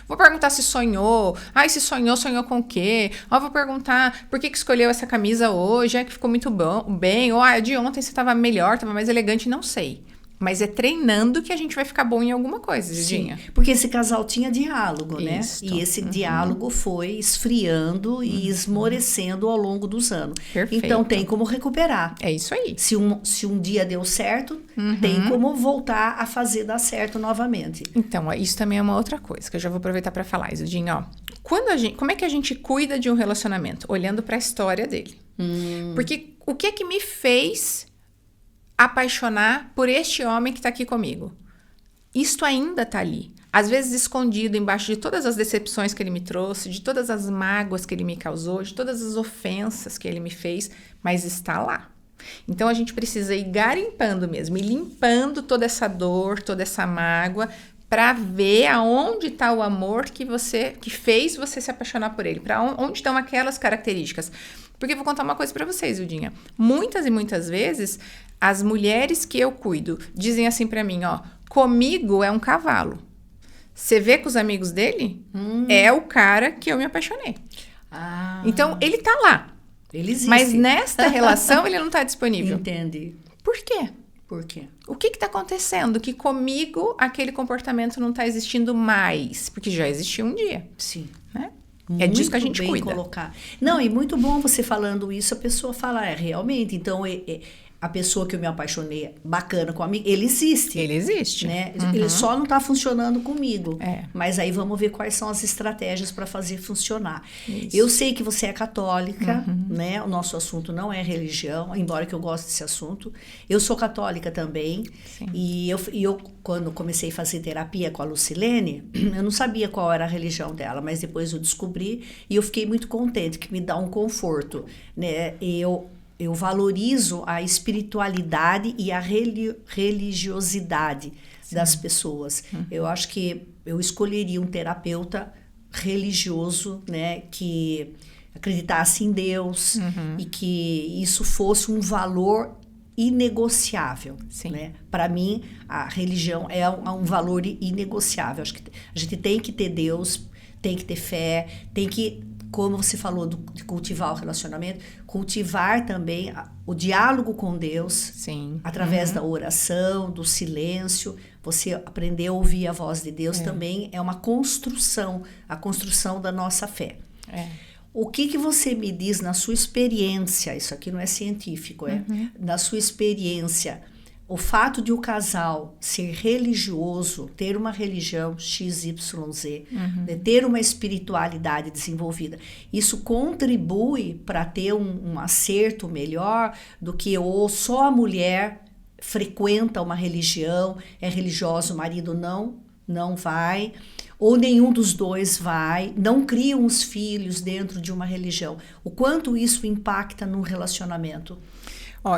Vou perguntar se sonhou. Se sonhou com o quê? Vou perguntar por que escolheu essa camisa hoje. Que ficou muito bem. Ou de ontem você estava melhor, estava mais elegante. Não sei. Mas é treinando que a gente vai ficar bom em alguma coisa, Cidinha. Sim, porque esse casal tinha diálogo, né? Isso. E esse diálogo foi esfriando e esmorecendo ao longo dos anos. Perfeito. Então, tem como recuperar. É isso aí. Se um dia deu certo, tem como voltar a fazer dar certo novamente. Então, isso também é uma outra coisa que eu já vou aproveitar para falar, Isudinha. Como é que a gente cuida de um relacionamento? Olhando para a história dele. Porque o que é que me fez apaixonar por este homem que está aqui comigo? Isto ainda está ali. Às vezes escondido embaixo de todas as decepções que ele me trouxe, de todas as mágoas que ele me causou, de todas as ofensas que ele me fez, mas está lá. Então a gente precisa ir garimpando mesmo, ir limpando toda essa dor, toda essa mágoa, para ver aonde está o amor que fez você se apaixonar por ele, para onde estão aquelas características. Porque eu vou contar uma coisa para vocês, Ildinha. Muitas e muitas vezes, as mulheres que eu cuido dizem assim para mim, comigo é um cavalo. Você vê com os amigos dele? É o cara que eu me apaixonei. Então, ele tá lá. Ele existe. Mas nesta relação, ele não tá disponível. Entendi. Por quê? Por quê? O que tá acontecendo? Que comigo aquele comportamento não tá existindo mais. Porque já existiu um dia. Sim. Né? É disso que a gente cuida. Colocar. Não, e muito bom você falando isso, a pessoa fala, realmente, então a pessoa que eu me apaixonei, bacana com a amiga, ele existe. Ele existe. Né? Ele só não está funcionando comigo. É. Mas aí vamos ver quais são as estratégias para fazer funcionar. Isso. Eu sei que você é católica, né? O nosso assunto não é religião, embora que eu goste desse assunto. Eu sou católica também. Sim. E eu, quando comecei a fazer terapia com a Lucilene, eu não sabia qual era a religião dela, mas depois eu descobri e eu fiquei muito contente, que me dá um conforto, né? Eu valorizo a espiritualidade e a religiosidade das pessoas. Eu acho que eu escolheria um terapeuta religioso, né, que acreditasse em Deus e que isso fosse um valor inegociável. Né? Para mim, a religião é um valor inegociável. Acho que a gente tem que ter Deus, tem que ter fé, tem que, como você falou, de cultivar o relacionamento, cultivar também o diálogo com Deus. Sim. Através da oração, do silêncio. Você aprender a ouvir a voz de Deus também é uma construção, a construção da nossa fé. O que você me diz na sua experiência, isso aqui não é científico, na sua experiência, o fato de o casal ser religioso, ter uma religião XYZ, né, ter uma espiritualidade desenvolvida, isso contribui para ter um acerto melhor do que ou só a mulher frequenta uma religião, é religiosa, o marido não vai, ou nenhum dos dois vai, não criam os filhos dentro de uma religião. O quanto isso impacta no relacionamento?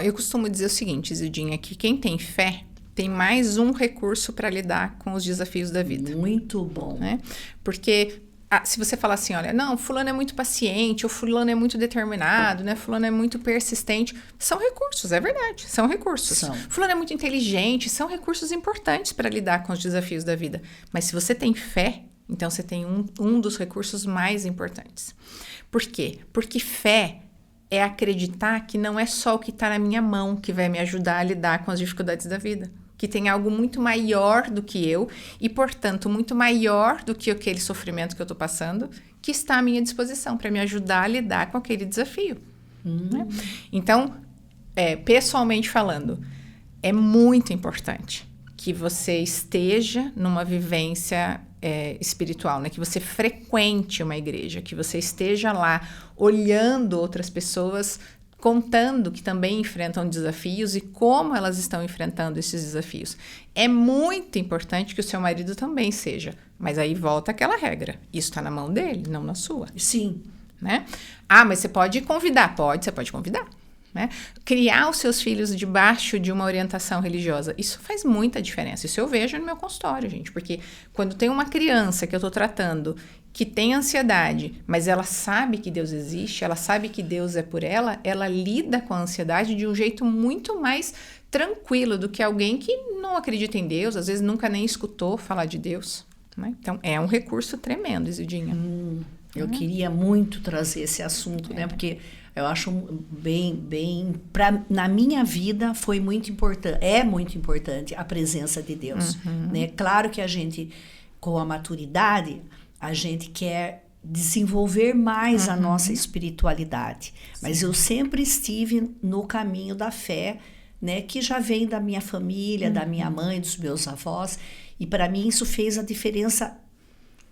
Eu costumo dizer o seguinte, Zildinha, que quem tem fé tem mais um recurso para lidar com os desafios da vida. Muito bom. Né? Porque se você falar assim, olha, não, fulano é muito paciente, ou fulano é muito determinado, né? Fulano é muito persistente, são recursos, é verdade, são recursos. Fulano é muito inteligente, são recursos importantes para lidar com os desafios da vida. Mas se você tem fé, então você tem um dos recursos mais importantes. Por quê? Porque fé é acreditar que não é só o que está na minha mão que vai me ajudar a lidar com as dificuldades da vida. Que tem algo muito maior do que eu e, portanto, muito maior do que aquele sofrimento que eu estou passando, que está à minha disposição para me ajudar a lidar com aquele desafio. Né? Então, pessoalmente falando, é muito importante que você esteja numa vivência espiritual, né? Que você frequente uma igreja, que você esteja lá olhando outras pessoas, contando que também enfrentam desafios e como elas estão enfrentando esses desafios. É muito importante que o seu marido também seja. Mas aí volta aquela regra. Isso está na mão dele, não na sua. Sim. Né? Mas você pode convidar. Você pode convidar. Né? Criar os seus filhos debaixo de uma orientação religiosa. Isso faz muita diferença. Isso eu vejo no meu consultório, gente. Porque quando tem uma criança que eu estou tratando que tem ansiedade, mas ela sabe que Deus existe, ela sabe que Deus é por ela lida com a ansiedade de um jeito muito mais tranquilo do que alguém que não acredita em Deus, às vezes nunca nem escutou falar de Deus. Né? Então, é um recurso tremendo, Isildinha. Eu queria muito trazer esse assunto, né? Porque eu acho bem na minha vida foi muito importante, é muito importante a presença de Deus. Né? Claro que a gente, com a maturidade, a gente quer desenvolver mais a nossa espiritualidade. Mas eu sempre estive no caminho da fé, né? Que já vem da minha família, da minha mãe, dos meus avós. E para mim isso fez a diferença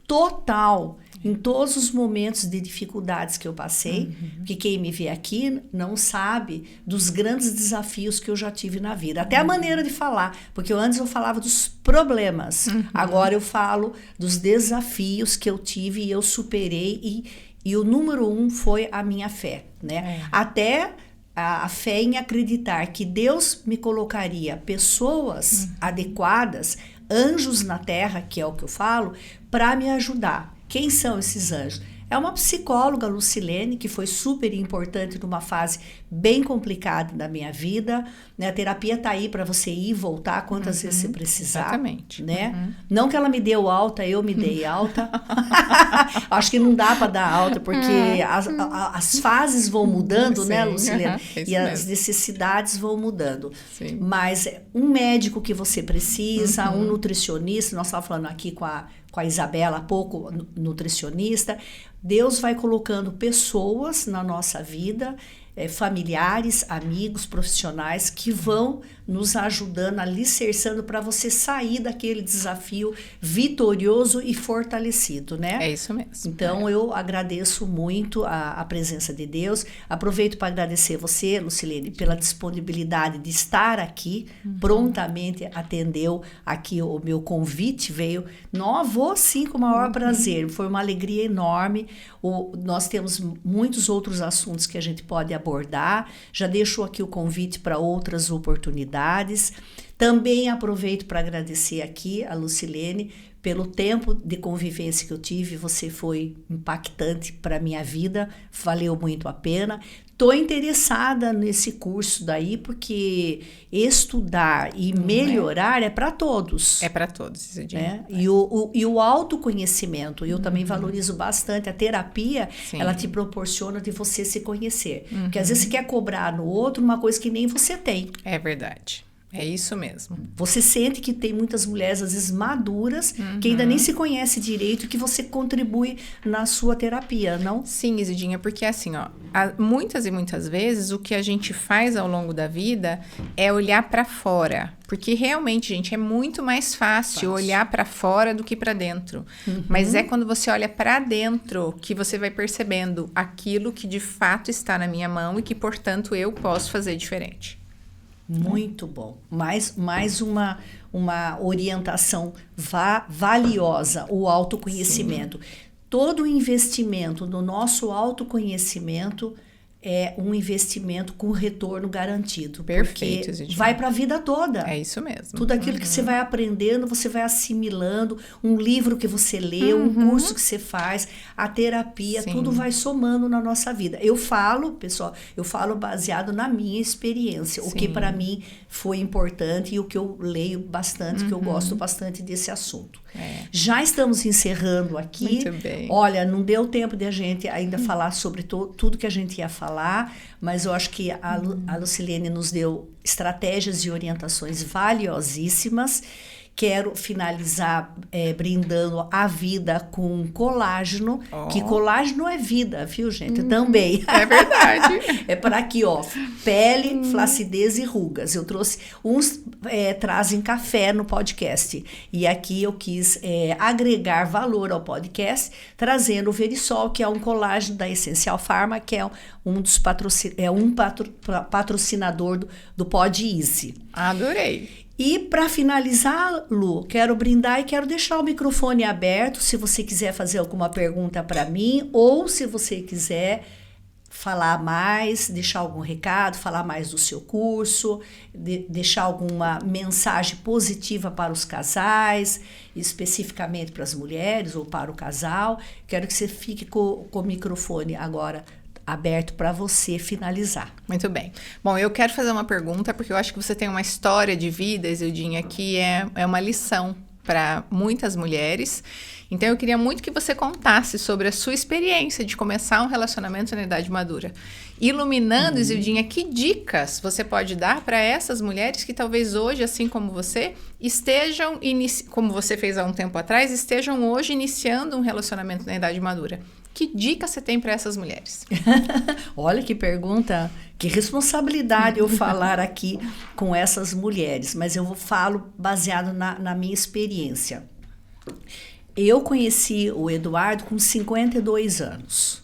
total em todos os momentos de dificuldades que eu passei, porque quem me vê aqui não sabe dos grandes desafios que eu já tive na vida. Até a maneira de falar, porque antes eu falava dos problemas, agora eu falo dos desafios que eu tive e eu superei, e o número 1 foi a minha fé, né? Até a fé em acreditar que Deus me colocaria pessoas adequadas, anjos na terra, que é o que eu falo, para me ajudar. Quem são esses anjos? É uma psicóloga, Lucilene, que foi super importante numa fase bem complicada da minha vida. Né? A terapia está aí para você ir e voltar quantas vezes você precisar. Exatamente. Né? Não que ela me deu alta, eu me dei alta. Acho que não dá para dar alta, porque as fases vão mudando, né, Lucilene? E as necessidades vão mudando. Sim. Mas um médico que você precisa, um nutricionista, nós estávamos falando aqui com a Isabela há pouco, nutricionista. Deus vai colocando pessoas na nossa vida, familiares, amigos, profissionais, que vão nos ajudando, alicerçando para você sair daquele desafio vitorioso e fortalecido, né? É isso mesmo. Então, eu agradeço muito a presença de Deus. Aproveito para agradecer você, Lucilene, pela disponibilidade de estar aqui. Prontamente atendeu aqui o meu convite, veio. Vou sim, com o maior prazer. Foi uma alegria enorme. Nós temos muitos outros assuntos que a gente pode abordar. Já deixo aqui o convite para outras oportunidades. Também aproveito para agradecer aqui a Lucilene pelo tempo de convivência que eu tive. Você foi impactante para a minha vida, valeu muito a pena. Estou interessada nesse curso daí, porque estudar e melhorar é para todos. É para todos, né? E o autoconhecimento, eu também valorizo bastante. A terapia, ela te proporciona de você se conhecer. Porque às vezes você quer cobrar no outro uma coisa que nem você tem. É verdade. É isso mesmo. Você sente que tem muitas mulheres, às vezes, maduras, que ainda nem se conhece direito, que você contribui na sua terapia, não? Sim, Isidinha, porque assim, ó, muitas e muitas vezes o que a gente faz ao longo da vida é olhar para fora. Porque realmente, gente, é muito mais fácil olhar para fora do que para dentro. Mas é quando você olha para dentro que você vai percebendo aquilo que de fato está na minha mão e que, portanto, eu posso fazer diferente. Muito bom. Mais uma orientação valiosa, o autoconhecimento. Sim. Todo investimento no nosso autoconhecimento é um investimento com retorno garantido. Perfeito, porque vai para a vida toda. É isso mesmo. Tudo aquilo que você vai aprendendo, você vai assimilando. Um livro que você lê, um curso que você faz, a terapia, tudo vai somando na nossa vida. Eu falo, pessoal, baseado na minha experiência. O que para mim foi importante e o que eu leio bastante, que eu gosto bastante desse assunto. Já estamos encerrando aqui. Muito bem. Olha, não deu tempo de a gente ainda falar sobre tudo que a gente ia falar, mas eu acho que a Lucilene nos deu estratégias e orientações valiosíssimas. Quero finalizar brindando a vida com colágeno, que colágeno é vida, viu, gente? Também. É verdade. É para aqui, ó, pele, flacidez e rugas. Eu trouxe, uns trazem café no podcast, e aqui eu quis agregar valor ao podcast, trazendo o Verisol, que é um colágeno da Essencial Pharma, que é um dos patrocinador do Pod Easy. Adorei. E para finalizar, Lu, quero brindar e quero deixar o microfone aberto se você quiser fazer alguma pergunta para mim, ou se você quiser falar mais, deixar algum recado, falar mais do seu curso, deixar alguma mensagem positiva para os casais, especificamente para as mulheres ou para o casal. Quero que você fique com o microfone agora aberto para você finalizar. Muito bem. Bom, eu quero fazer uma pergunta, porque eu acho que você tem uma história de vida, Isildinha, que é uma lição para muitas mulheres. Então, eu queria muito que você contasse sobre a sua experiência de começar um relacionamento na idade madura. Iluminando, Isildinha, que dicas você pode dar para essas mulheres que talvez hoje, assim como você, estejam, como você fez há um tempo atrás, estejam hoje iniciando um relacionamento na idade madura. Que dica você tem para essas mulheres? Olha que pergunta, que responsabilidade eu falar aqui com essas mulheres, mas eu falo baseado na minha experiência. Eu conheci o Eduardo com 52 anos,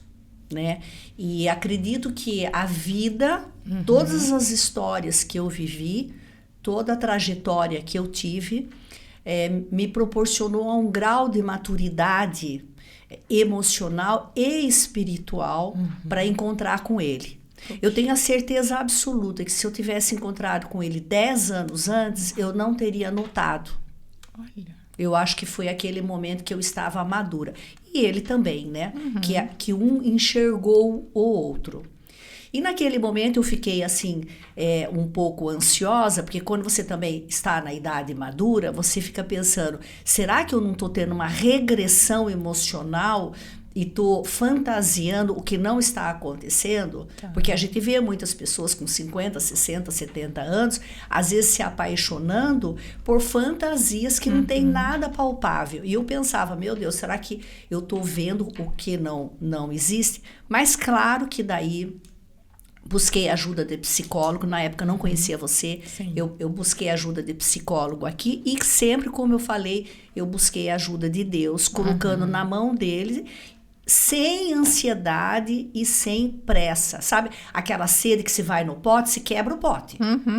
né? E acredito que a vida, todas as histórias que eu vivi, toda a trajetória que eu tive, me proporcionou um grau de maturidade emocional e espiritual para encontrar com ele. Eu tenho a certeza absoluta que se eu tivesse encontrado com ele 10 anos antes, eu não teria notado. Olha. Eu acho que foi aquele momento que eu estava madura. E ele também, né? Que um enxergou o outro. E naquele momento eu fiquei assim, um pouco ansiosa, porque quando você também está na idade madura, você fica pensando, será que eu não estou tendo uma regressão emocional e estou fantasiando o que não está acontecendo? Tá. Porque a gente vê muitas pessoas com 50, 60, 70 anos, às vezes se apaixonando por fantasias que não tem nada palpável. E eu pensava, meu Deus, será que eu estou vendo o que não existe? Mas claro que daí busquei ajuda de psicólogo, na época não conhecia você, eu busquei ajuda de psicólogo aqui e sempre, como eu falei, eu busquei ajuda de Deus, colocando na mão dele, sem ansiedade e sem pressa, sabe? Aquela sede que se vai no pote, se quebra o pote.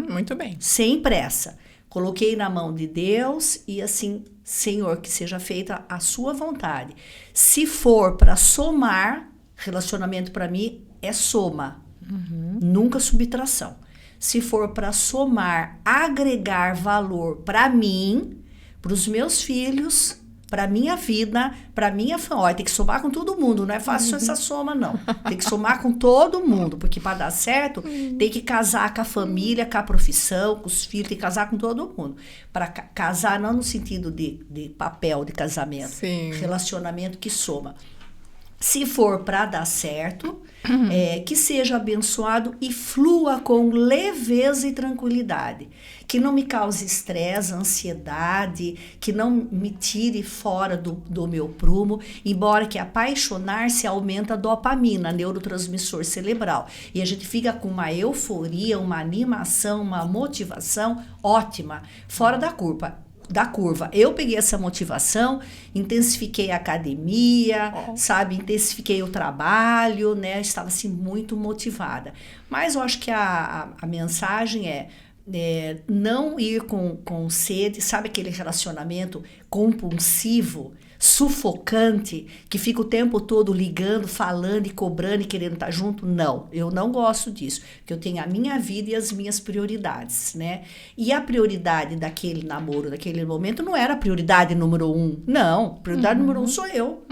Muito bem. Sem pressa. Coloquei na mão de Deus e assim, Senhor, que seja feita a sua vontade. Se for para somar, relacionamento para mim é soma. Nunca subtração. Se for para somar, agregar valor para mim, para os meus filhos, para minha vida, para minha família. Tem que somar com todo mundo, não é fácil essa soma, não. Tem que somar com todo mundo, porque para dar certo, tem que casar com a família, com a profissão, com os filhos, tem que casar com todo mundo. Para casar, não no sentido de papel de casamento, relacionamento que soma. Se for para dar certo, que seja abençoado e flua com leveza e tranquilidade. Que não me cause estresse, ansiedade, que não me tire fora do meu prumo, embora que apaixonar-se aumenta a dopamina, neurotransmissor cerebral. E a gente fica com uma euforia, uma animação, uma motivação ótima, fora da curva. Eu peguei essa motivação, intensifiquei a academia, intensifiquei o trabalho, né? Estava assim muito motivada. Mas eu acho que a mensagem é não ir com sede, sabe aquele relacionamento compulsivo, sufocante, que fica o tempo todo ligando, falando e cobrando e querendo estar junto? Não, eu não gosto disso, porque eu tenho a minha vida e as minhas prioridades, né? E a prioridade daquele namoro, daquele momento, não era a prioridade número 1, não, a prioridade número 1 sou eu.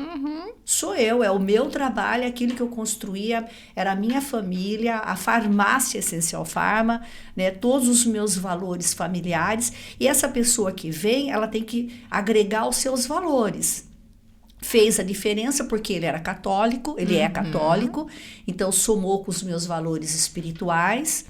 Sou eu, é o meu trabalho, aquilo que eu construía, era a minha família, a farmácia Essencial Pharma, né, todos os meus valores familiares, e essa pessoa que vem, ela tem que agregar os seus valores. Fez a diferença porque ele era católico, ele é católico, então somou com os meus valores espirituais.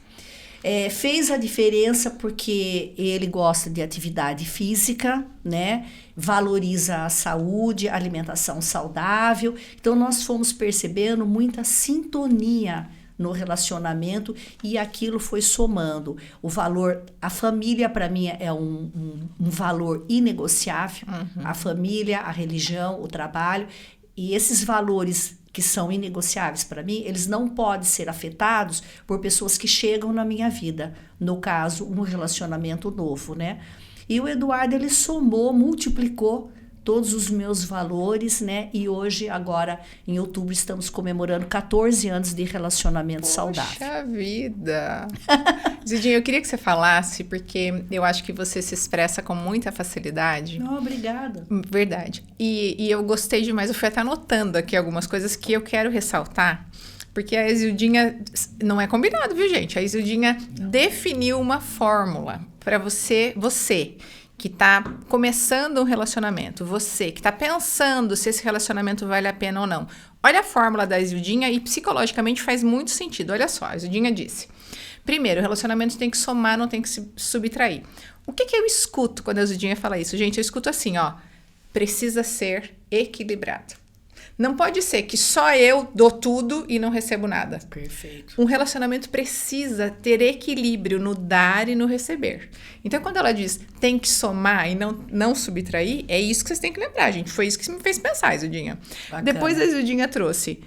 Fez a diferença porque ele gosta de atividade física, né? Valoriza a saúde, a alimentação saudável. Então, nós fomos percebendo muita sintonia no relacionamento e aquilo foi somando. O valor, a família para mim é um valor inegociável. A família, a religião, o trabalho, e esses valores que são inegociáveis para mim, eles não podem ser afetados por pessoas que chegam na minha vida. No caso, um relacionamento novo, né? E o Eduardo, ele somou, multiplicou todos os meus valores, né? E hoje, agora, em outubro, estamos comemorando 14 anos de relacionamento saudável. Poxa vida! Zildinha, eu queria que você falasse, porque eu acho que você se expressa com muita facilidade. Não, obrigada. Verdade. E eu gostei demais, eu fui até anotando aqui algumas coisas que eu quero ressaltar, porque a Zildinha, não é combinado, viu, gente? A Zildinha definiu uma fórmula para você que está começando um relacionamento, você que está pensando se esse relacionamento vale a pena ou não. Olha a fórmula da Zildinha e psicologicamente faz muito sentido. Olha só, a Zildinha disse: primeiro, o relacionamento tem que somar, não tem que se subtrair. O que eu escuto quando a Zildinha fala isso? Gente, eu escuto assim, precisa ser equilibrado. Não pode ser que só eu dou tudo e não recebo nada. Perfeito. Um relacionamento precisa ter equilíbrio no dar e no receber. Então, quando ela diz tem que somar e não subtrair, é isso que vocês têm que lembrar, gente. Foi isso que me fez pensar, Zildinha. Bacana. Depois a Zildinha trouxe: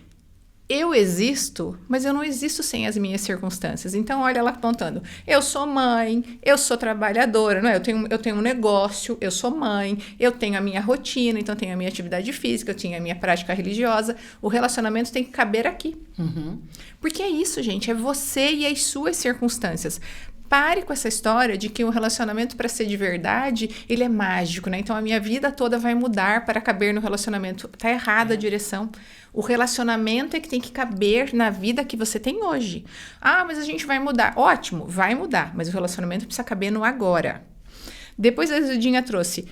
eu existo, mas eu não existo sem as minhas circunstâncias. Então, olha ela apontando: eu sou mãe, eu sou trabalhadora, não é? Eu tenho um negócio, eu sou mãe, eu tenho a minha rotina, então eu tenho a minha atividade física, eu tenho a minha prática religiosa. O relacionamento tem que caber aqui. Porque é isso, gente, é você e as suas circunstâncias. Pare com essa história de que um relacionamento, para ser de verdade, ele é mágico, né? Então, a minha vida toda vai mudar para caber no relacionamento. Tá errada a direção. O relacionamento é que tem que caber na vida que você tem hoje. Ah, mas a gente vai mudar. Ótimo, vai mudar. Mas o relacionamento precisa caber no agora. Depois a Zildinha trouxe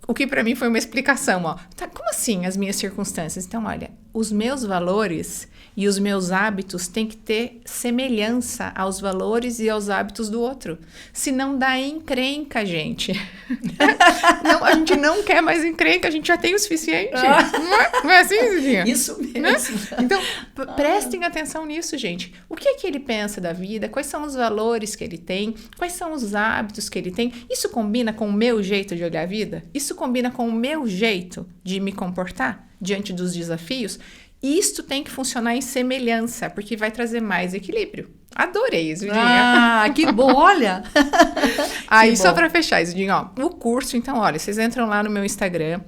o que para mim foi uma explicação, Tá, como assim as minhas circunstâncias? Então, olha, os meus valores e os meus hábitos têm que ter semelhança aos valores e aos hábitos do outro. Senão dá encrenca, gente. Não, a gente não quer mais encrenca, a gente já tem o suficiente. Não é assim, Zildinha? Isso mesmo. Né? Então, prestem atenção nisso, gente. O que é que ele pensa da vida? Quais são os valores que ele tem? Quais são os hábitos que ele tem? Isso combina com o meu jeito de olhar a vida? Isso combina com o meu jeito de me comportar diante dos desafios? Isto tem que funcionar em semelhança, porque vai trazer mais equilíbrio. Adorei, Zildinha. Que bom, olha! Aí, só para fechar, Zildinha, o curso, então, olha, vocês entram lá no meu Instagram,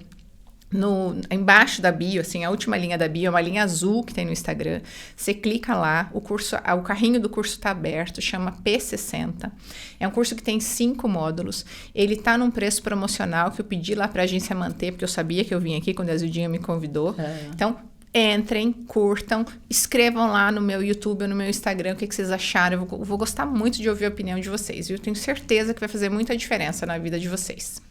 embaixo da bio, assim, a última linha da bio é uma linha azul que tem no Instagram. Você clica lá, o carrinho do curso está aberto, chama P60. É um curso que tem 5 módulos. Ele tá num preço promocional que eu pedi lá para a agência manter, porque eu sabia que eu vim aqui quando a Zildinha me convidou. Então, entrem, curtam, escrevam lá no meu YouTube ou no meu Instagram o que vocês acharam. Eu vou gostar muito de ouvir a opinião de vocês. Eu tenho certeza que vai fazer muita diferença na vida de vocês.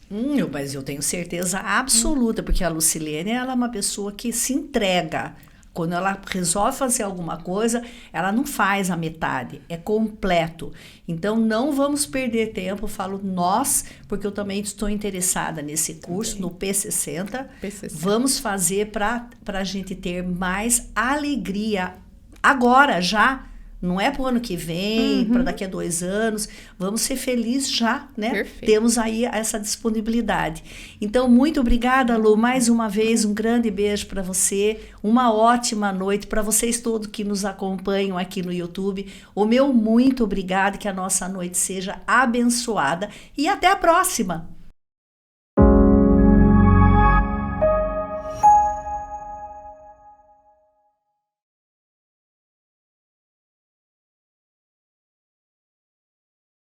Mas eu tenho certeza absoluta, porque a Lucilene, ela é uma pessoa que se entrega Quando ela resolve fazer alguma coisa, ela não faz a metade, é completo. Então, não vamos perder tempo, falo nós, porque eu também estou interessada nesse curso, no P60. Vamos fazer para a gente ter mais alegria agora, já. Não é para o ano que vem, para daqui a 2 anos. Vamos ser felizes já, né? Perfeito. Temos aí essa disponibilidade. Então, muito obrigada, Lu. Mais uma vez, um grande beijo para você. Uma ótima noite para vocês todos que nos acompanham aqui no YouTube. O meu muito obrigado, que a nossa noite seja abençoada. E até a próxima!